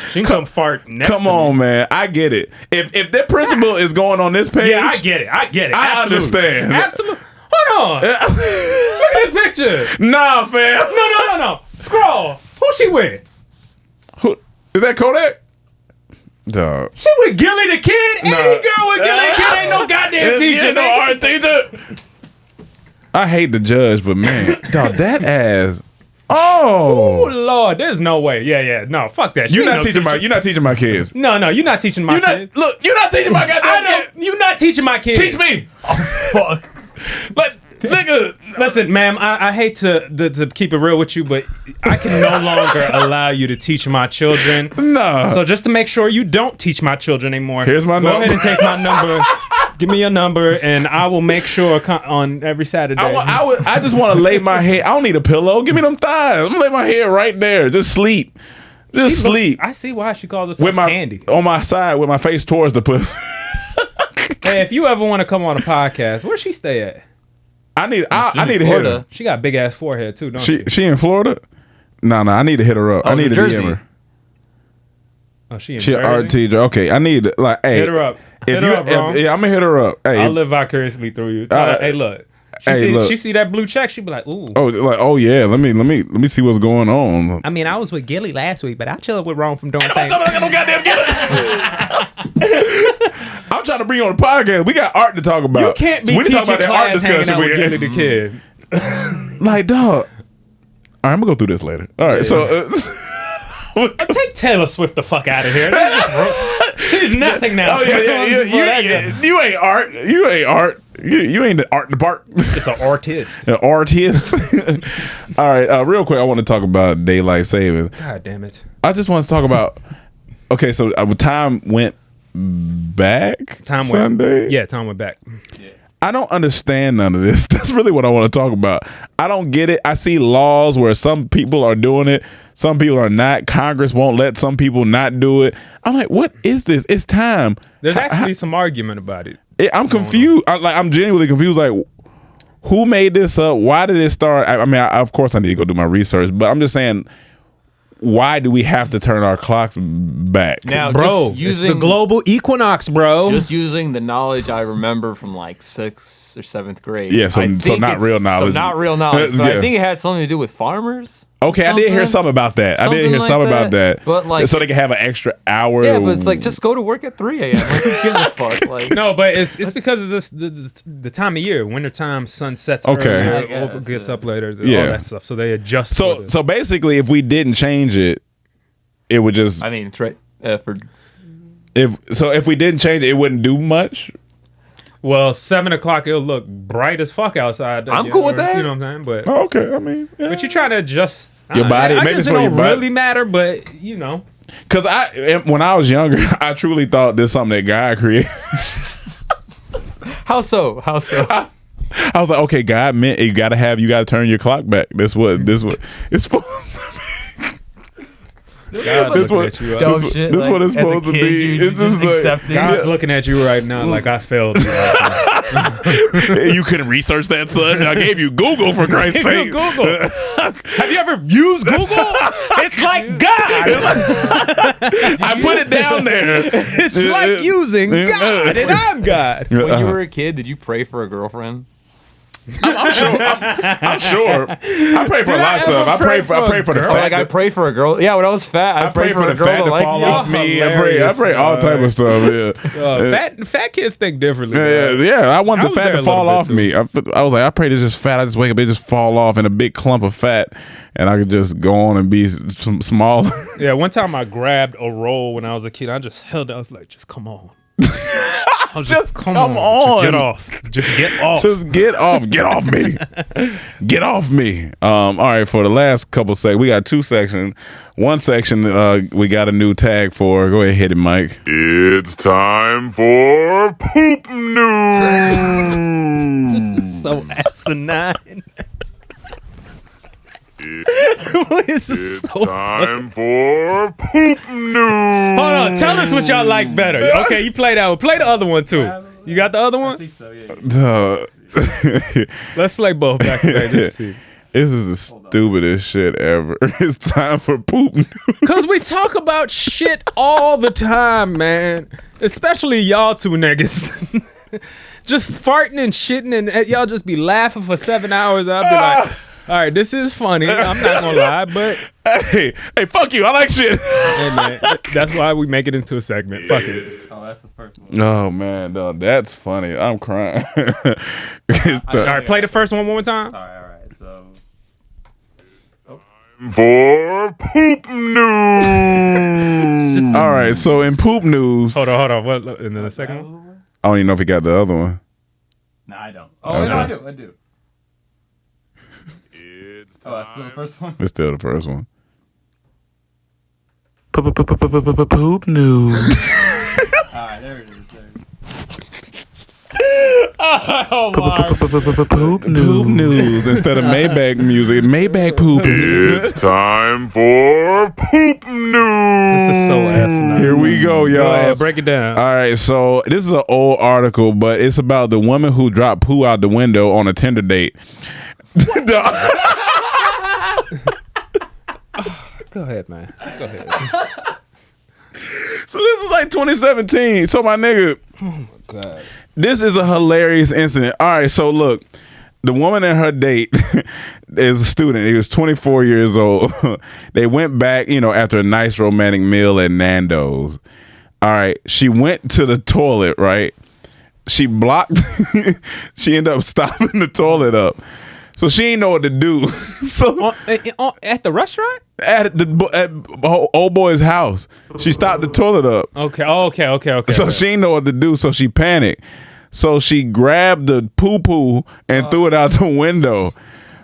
She can come fart next Come to on, me. man. I get it. If that principal is going on this page, Yeah, I get it. I Absolutely. understand. Absolutely. Hold on. Look at this picture. Nah, fam. No. Scroll. Who she with? Who is that? Kodak? Dog. She with Gilly the Kid? Any girl with Gilly the Kid ain't no goddamn teacher. Yeah, no nigga. art teacher. I hate the judge, but man, dog, that ass. Oh Oh, Lord, there's no way. Yeah. No, fuck that. She you're ain't not no teaching my. teacher. You're not teaching my kids. No, you're not teaching my kid. You're not teaching my goddamn kid. You're not teaching my kid. Teach me. Fuck. Like, nigga. Listen, ma'am, I hate to keep it real with you, but I can no longer allow you to teach my children. No. So just to make sure you don't teach my children anymore, Here's my go number. ahead and take my number. Give me your number, and I will make sure on every Saturday. I just want to lay my head. I don't need a pillow. Give me them thighs. I'm gonna lay my head right there. Just sleep. Just sleep. I see why she calls herself With my Candy. on my side with my face towards the pussy. Hey, if you ever want to come on a podcast, where she stay at? I need to hit her. She got big ass forehead too, don't she? She in Florida? No, I need to hit her up. I need New to Jersey. DM her. Oh, she in She an Jersey? art teacher. Okay, I need to, like, hey, Hit her up. If Hit her up, bro. yeah, I'm gonna hit her up. Hey, I'll live vicariously through you. Tell her, hey, look. She see that blue check, she be like, ooh. oh yeah. Let me see what's going on. I mean, I was with Gilly last week, but I chilled with Rome from Dormtainment. I got no goddamn I'm trying to bring you on the podcast. We got art to talk about. You can't be we teaching talk about that art class hanging discussion. out with Gilly the Kid. Like, dog. All right, I'm gonna go through this later. All right, so Take Taylor Swift the fuck out of here. She's nothing now. oh yeah. You ain't art. You ain't art. You ain't the art department. It's an artist. An artist. All right, real quick, I want to talk about daylight savings. God damn it. I just want to talk about. Okay, so time went back. Sunday. Yeah, time went back. I don't understand none of this. That's really what I want to talk about. I don't get it. I see laws where some people are doing it, some people are not. Congress won't let some people not do it. I'm like, what is this? It's time. There's actually some argument about it. I'm confused. I'm genuinely confused. Like, who made this up? Why did it start? I mean, of course I need to go do my research, but I'm just saying, why do we have to turn our clocks back? Now, Bro, just using, it's the global equinox, bro. Just using the knowledge I remember from like 6th or 7th grade. Yeah, so not real knowledge. So not real knowledge. But Yeah. I think it had something to do with farmers. Okay, I did hear something about that. I did Something hear like something that. about that. But, like- so they can have an extra hour. Yeah, but it's like, just go to work at 3 a.m. Like, who gives a fuck? Like, No, but it's because of this the time of year. Wintertime, sun sets Okay. earlier, I guess, gets up later, Yeah. all that stuff. So they adjust. So so basically, if we didn't change it, it would just I mean, it's right for if we didn't change it, it wouldn't do much. well, 7 o'clock, it'll look bright as fuck outside. I'm cool with that. You know what I'm saying? But Oh, okay, I mean, yeah. but you try to adjust Your body, I maybe guess it's it for your don't body. really matter, but you know. Because when I was younger, I truly thought this is something that God created. how so? How so? I was like, okay, God meant you got to turn your clock back. This what it's for. God's This looking what- at you. Dumb this shit. this like, what it's as a supposed to kid, be. You It's just just like- accept it. God's looking at you right now like I failed you. You couldn't research that, son. I gave you Google for Christ's Give you sake. Google. Have you ever used Google? It's like God. I put it down there. It's like using God, and I'm God. When you were a kid, did you pray for a girlfriend? I'm sure. I pray for a lot of stuff. I pray for the fat. Like I pray for a girl. Yeah, when I was fat, I pray for the a girl fat to to like fall me. off me. I pray all type of stuff. Yeah. Fat kids think differently. Yeah. I want the fat to fall off too. me. I was like, I pray to just fat. I just wake up, they just fall off in a big clump of fat, and I could just go on and be small. Yeah. One time I grabbed a roll when I was a kid. I just held it. I was like, just come on. Just come on. Just get off. Just get off. Just get off. Get off me. Get off me. All right, for the last couple sections, we got 2 sections. One section we got a new tag for. Go ahead, hit it, Mike. It's time for poop news. This is so asinine. It's time for poop news. Hold on. Tell us what y'all like better. Okay, you play that one. Play the other one too. You got the other one? I think so, yeah. Let's play both back to back. Let's see. This is the stupidest shit ever. It's time for poop news. Cause we talk about shit all the time, man. Especially y'all two niggas. Just farting and shitting, and y'all just be laughing for 7 hours. I'll be like, all right, this is funny. I'm not gonna lie, but hey, fuck you. I like shit. Hey, man, that's why we make it into a segment. Fuck it. Oh, that's the first one. Oh man, no, that's funny. I'm crying. All right, play the first one more time. All right. So. For poop news. All right, so in poop news, Hold on. What? And then the second one. I don't even know if he got the other one. No, I don't. Oh, Okay. no, I do. Oh, that's still the first one. It's still the first one. Poop news. All right, there it is. Poop news instead of Maybach music. Maybach poop. It's time for poop news. This is so F. Here we go, y'all. Go ahead, break it down. All right, so this is an old article, but it's about the woman who dropped poo out the window on a Tinder date. Go ahead, man. Go ahead. So this is like 2017. So my nigga, God. this is a hilarious incident. All right, so look, the woman and her date is a student. He was 24 years old. They went back, after a nice romantic meal at Nando's. All right, she went to the toilet, right? She blocked. She ended up stopping the toilet up. So she ain't know what to do. So At the restaurant? at old boy's house, she stopped the toilet up. Okay. So she ain't know what to do. So she panicked. So she grabbed the poo and threw it out the window.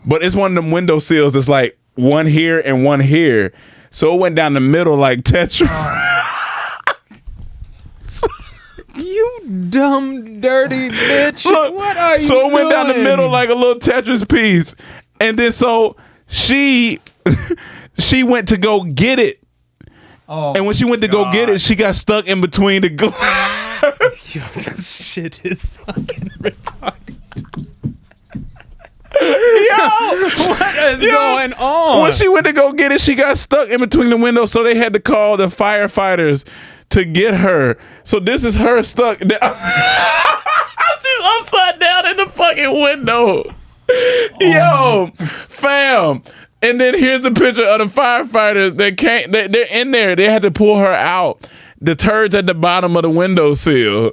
But it's one of them window sills that's like one here and one here. So it went down the middle like Tetris. You dumb, dirty bitch. Look, What are you So it went down the doing? middle like a little Tetris piece. And then so she went to go get it. Oh, And when she went to go get it, she got stuck in between the glass. Yo, this shit is fucking retarded. What is going on? When she went to go get it, she got stuck in between the windows, so they had to call the firefighters to get her. So this is her stuck. She's upside down in the fucking window. Yo, fam. And then here's the picture of the firefighters that came. They're in there. They had to pull her out. The turds at the bottom of the windowsill.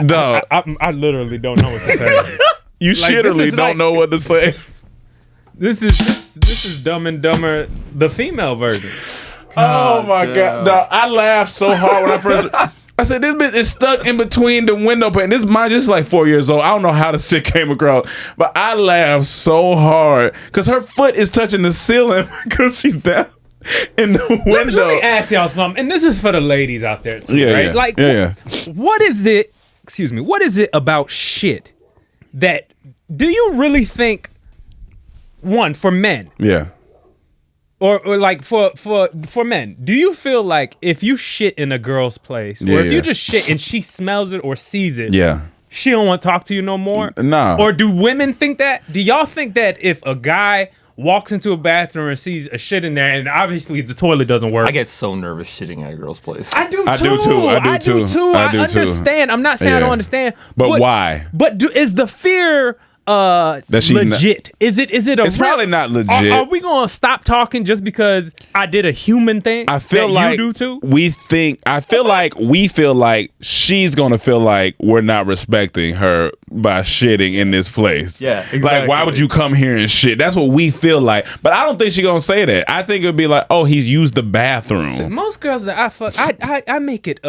Dog. I literally don't know what to say. You Like, shitterly this is don't like- know what to say. This is Dumb and Dumber, the female version. Oh my god! Dog, I laughed so hard when I first. I said, "This bitch is stuck in between the window pane." This mine just like 4 years old. I don't know how the shit came across, but I laughed so hard because her foot is touching the ceiling because she's down in the window. Let me ask y'all something, and this is for the ladies out there too, Yeah, right? yeah. Like, Yeah. what is it? Excuse me. What is it about shit that? Do you really think? One for men. Yeah. Or like for men, do you feel like if you shit in a girl's place, Yeah, or if yeah. you just shit and she smells it or sees it, Yeah. she don't want to talk to you no more? Nah. Or do women think that? Do y'all think that if a guy walks into a bathroom and sees a shit in there, and obviously the toilet doesn't work? I get so nervous shitting at a girl's place. I do too. I do too. I do too. I I do too. understand. I'm not saying I Yeah. don't understand. But why? But is the fear legit? Is it a It's probably not legit. Are we gonna stop talking just because I did a human thing? I feel that like you do too. we feel like she's gonna feel like we're not respecting her by shitting in this place. Yeah, exactly. Like, why would you come here and shit? That's what we feel like. But I don't think she's gonna say that. I think it'd be like, oh, he's used the bathroom. So most girls that I fuck, I make it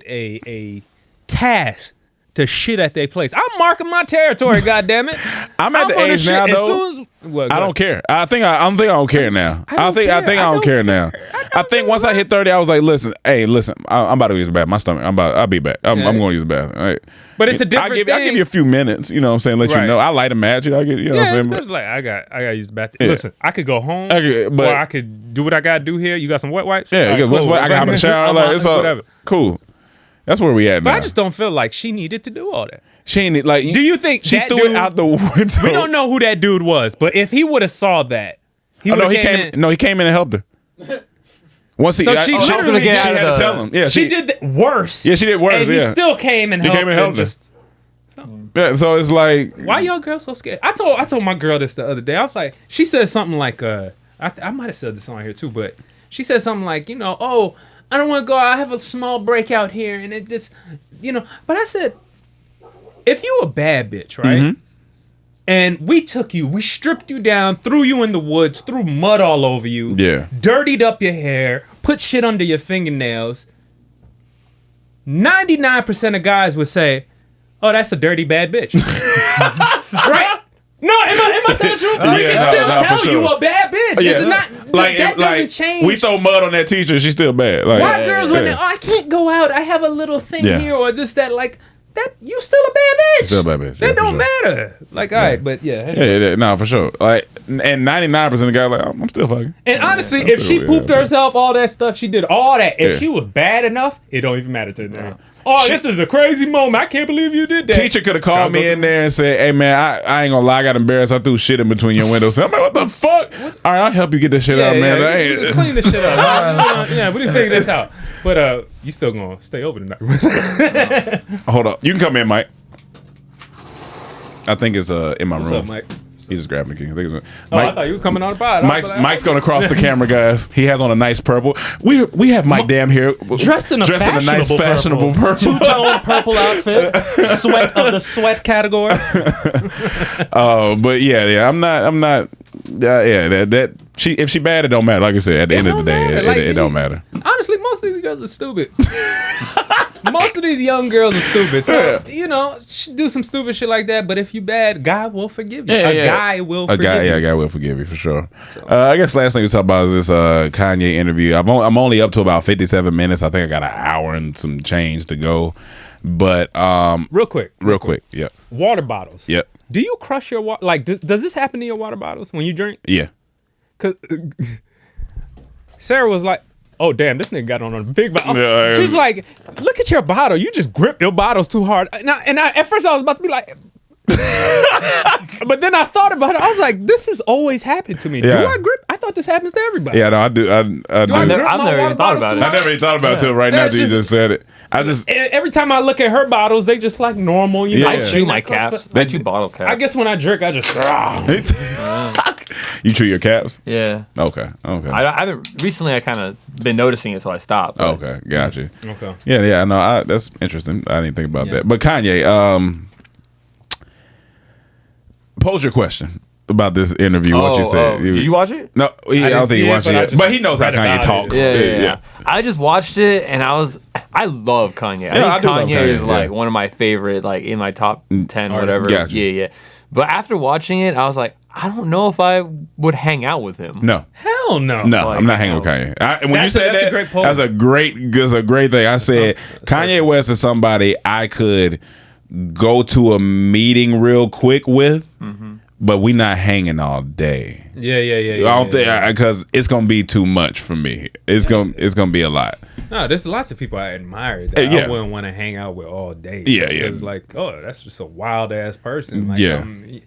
a task to shit at their place. I'm marking my territory. Goddammit. I'm at the age now though. I don't care. I think I don't care now. I think I don't care now. I think once I hit 30, I was like, listen, I'm about to use the bathroom. My stomach. I'll be back. I'm going to use the bathroom. All right. But it's a different thing. I'll give you a few minutes. You know what I'm saying? Let you know. I light a match. I get. You know what I'm saying? Like I got to use the bathroom. Yeah. Listen, I could go home, or I could do what I got to do here. You got some wet wipes? Yeah, cool. I got hop in the shower. Like it's all whatever. Cool. That's where we at now. But I just don't feel like she needed to do all that. She ain't like. Do you think she threw it out the window? We don't know who that dude was, but if he would have saw that, he came in and helped her. Once he, so she literally had to tell him. Yeah, she did worse. Yeah, she did worse. And he still came and helped. He came and helped her. Yeah, so it's like, why y'all girls so scared? I told my girl this the other day. I was like, she said something like, I might have said this on here too, but she said something like, oh, I don't want to go. I have a small breakout here, and it just, But I said, if you a bad bitch, right? Mm-hmm. And we stripped you down, threw you in the woods, threw mud all over you, dirtied up your hair, put shit under your fingernails. 99% of guys would say, "Oh, that's a dirty bad bitch," right? No, am I telling the truth? We can still tell you a bad bitch. Yeah. It's not that doesn't change. We throw mud on that teacher, she's still bad. Like, white girls when I can't go out, I have a little thing here or this, that, like that. You still a bad bitch. Still a bad bitch. That don't matter. Like, all right, but no, for sure. Like, and 99% of the guys like, I'm still fucking. And honestly, if she pooped herself, all that stuff, she did all that. If she was bad enough, it don't even matter to her. Oh, this is a crazy moment. I can't believe you did that. Teacher could have called me in there and said, hey, man, I ain't gonna lie, I got embarrassed. I threw shit in between your windows. I'm like, what the fuck? All right, I'll help you get this shit out, man. You clean this shit up. Yeah, we didn't figure this out. But you still gonna stay over tonight. Hold up. You can come in, Mike. I think it's in my room. What's up, Mike? He's just grabbing the key. I think it's Mike, I thought he was coming on the pod. Mike's gonna cross the camera, guys. He has on a nice purple. We have Mike Dam here dressed in a nice fashionable purple. Two-tone purple outfit, sweat of the sweat category. But I'm not. That if she bad, it don't matter. Like I said, at the end of the day, it don't matter. Honestly, most of these girls are stupid. Most of these young girls are stupid. So, do some stupid shit like that. But if you bad, God will forgive you. A guy will forgive you. A guy will forgive you for sure. So. I guess last thing we talk about is this Kanye interview. I'm only up to about 57 minutes. I think I got an hour and some change to go. But real quick. Yep. Water bottles. Yep. Do you crush your water? Like, does this happen to your water bottles when you drink? Yeah. Cause Sarah was like, "Oh damn, this nigga got on a big bottle." She's like, "Look at your bottle. You just grip your bottles too hard." At first I was about to be like, but then I thought about it. I was like, "This has always happened to me. Yeah. Do I grip? I thought this happens to everybody." Yeah, no, I do. I've never even thought about it. I never even thought about it till right now that you just said it. Every time I look at her bottles, they just like normal. I chew my caps. I chew bottle caps. I guess when I drink, I just. You chew your caps? Yeah. Okay. I haven't recently. I kind of been noticing it, so I stopped. But. Okay, gotcha. Okay. Yeah. No, that's interesting. I didn't think about that. But Kanye, pose your question about this interview. What you said? Did you watch it? No, I don't think he watched it yet. But he knows how Kanye talks. Yeah. I just watched it, and I love Kanye. I think Kanye is like one of my favorite, like in my top 10, whatever. Gotcha. Yeah. But after watching it, I was like, I don't know if I would hang out with him. No. Hell no. No, I'm not hanging with Kanye. When you said that, that's a great thing. I said Kanye West is somebody I could go to a meeting real quick with, but we not hanging all day. Yeah. I don't think because it's gonna be too much for me. It's gonna be a lot. No, there's lots of people I admire that I wouldn't want to hang out with all day. It's like, oh, that's just a wild ass person. Like,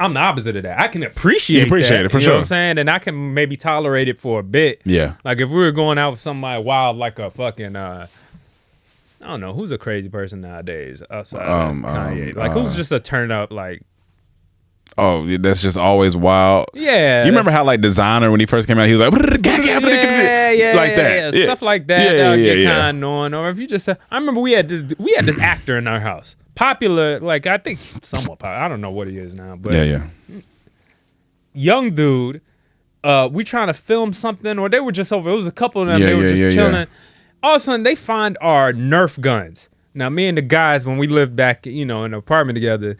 I'm the opposite of that. I can appreciate it for you sure. You know what I'm saying? And I can maybe tolerate it for a bit. Yeah. Like if we were going out with somebody wild, like a fucking I don't know who's a crazy person nowadays outside of Kanye. Like who's just a turn up like. Oh, that's just always wild. Yeah, you remember how like Designer when he first came out, he was like, like that, stuff like that. That would get kind of annoying. Or if you just, I remember we had this actor in our house, popular, like I think somewhat popular. I don't know what he is now, but young dude. We trying to film something, or they were just over. It was a couple of them. They were just chilling. Yeah. All of a sudden, they find our Nerf guns. Now, me and the guys, when we lived back, in an apartment together.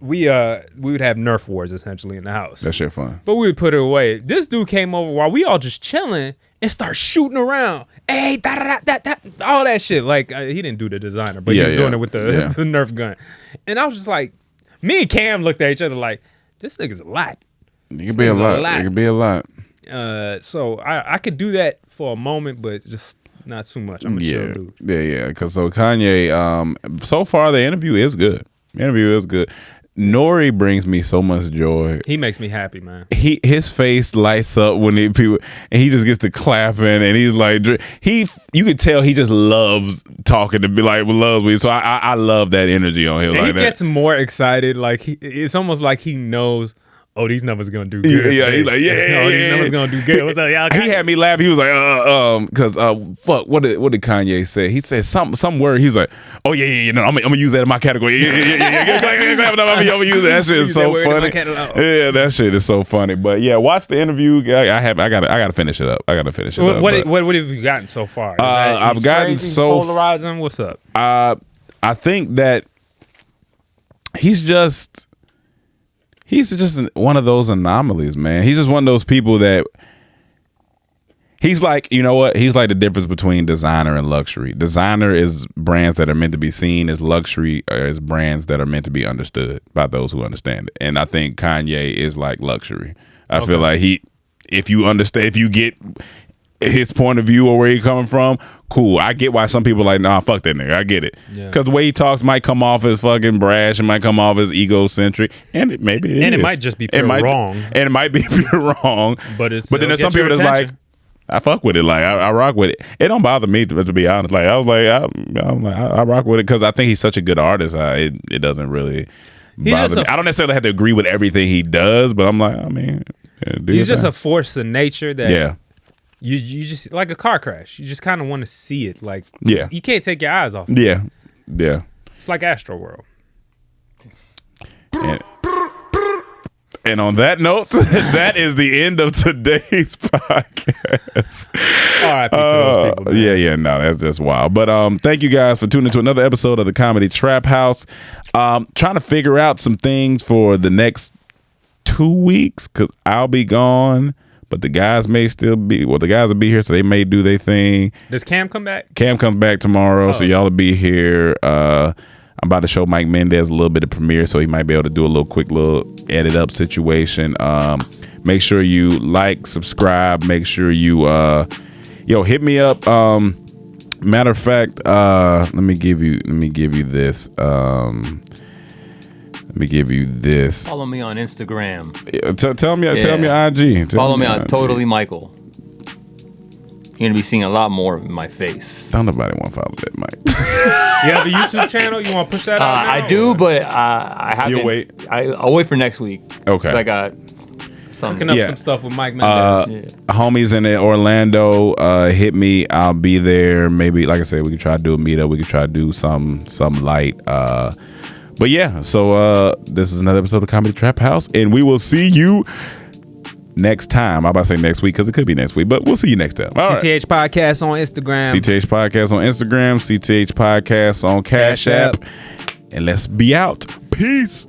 We would have Nerf wars essentially in the house. That shit fun. But we would put it away. This dude came over while we all just chilling and start shooting around. Hey, all that shit. Like he didn't do the Designer, but he was doing it with the Nerf gun. And I was just like, me and Cam looked at each other like, this nigga's a lot. It could be a lot. It could be a lot. So I could do that for a moment, but just not too much. I'm a chill dude. Yeah. Because so Kanye, so far the interview is good. Nori brings me so much joy. He makes me happy, man. His face lights up when people and he just gets to clapping and he's like you could tell he just loves talking to be like loves me. So I love that energy on him. And like he that. gets more excited. Like it's almost like he knows. Oh, these numbers gonna do good. Yeah, he's like, these numbers gonna do good. What's up, y'all? He had me laugh. He was like, because fuck, what did Kanye say? He said some word. He's like, oh yeah, no, I'm gonna use that in my category. Yeah. I'm gonna use that. That shit is so funny. Yeah, that shit is so funny. But yeah, watch the interview. I gotta finish it up. What have you gotten so far? I've gotten so polarizing. What's up? I think that he's just one of those anomalies, man. He's just one of those people that he's like, you know what? He's like the difference between designer and luxury. Designer is brands that are meant to be seen, as luxury is brands that are meant to be understood by those who understand it. And I think Kanye is like luxury. I feel like if you get his point of view or where he's coming from, cool. I get why some people are like, nah, fuck that nigga. I get it. Because the way he talks might come off as fucking brash. It might come off as egocentric. And it maybe it might just be pure wrong. And it might be pure wrong. But then there's some people that's like, I fuck with it. Like I rock with it. It don't bother me to be honest. Like I was like, I rock with it because I think he's such a good artist. It doesn't really bother me. I don't necessarily have to agree with everything he does, but I'm like, I mean, he's just a force of nature that You just like a car crash. You just kind of want to see it. Like you can't take your eyes off it. Yeah. It's like Astro World. And on that note, that is the end of today's podcast. R.I.P. to those people. Man. No, that's just wild. But thank you guys for tuning into another episode of the Comedy Trap House. Trying to figure out some things for the next 2 weeks because I'll be gone. But the guys may still be, the guys will be here, so they may do their thing. Does Cam come back? Cam comes back tomorrow, so y'all will be here. I'm about to show Mike Mendez a little bit of premiere, so he might be able to do a quick edit up situation. Make sure you like, subscribe. Make sure you, hit me up. Matter of fact, let me give you this. Let me give you this. Follow me on Instagram. Tell me your IG. Follow me on Totally Michael. You're gonna be seeing a lot more of my face. Don't nobody want to follow that, Mike. You have a YouTube channel? You want to push that out now? I do, but I haven't. You'll wait? I'll wait for next week. Okay. I got cooking up some stuff with Mike Mendez. Homies in Orlando, hit me. I'll be there. Maybe, like I said, we can try to do a meetup. We can try to do some light. But yeah, so this is another episode of Comedy Trap House, and we will see you next time. I'm about to say next week because it could be next week, but we'll see you next time. All CTH Podcast on Instagram. CTH Podcast on Instagram. CTH Podcast on Cash App. And let's be out. Peace.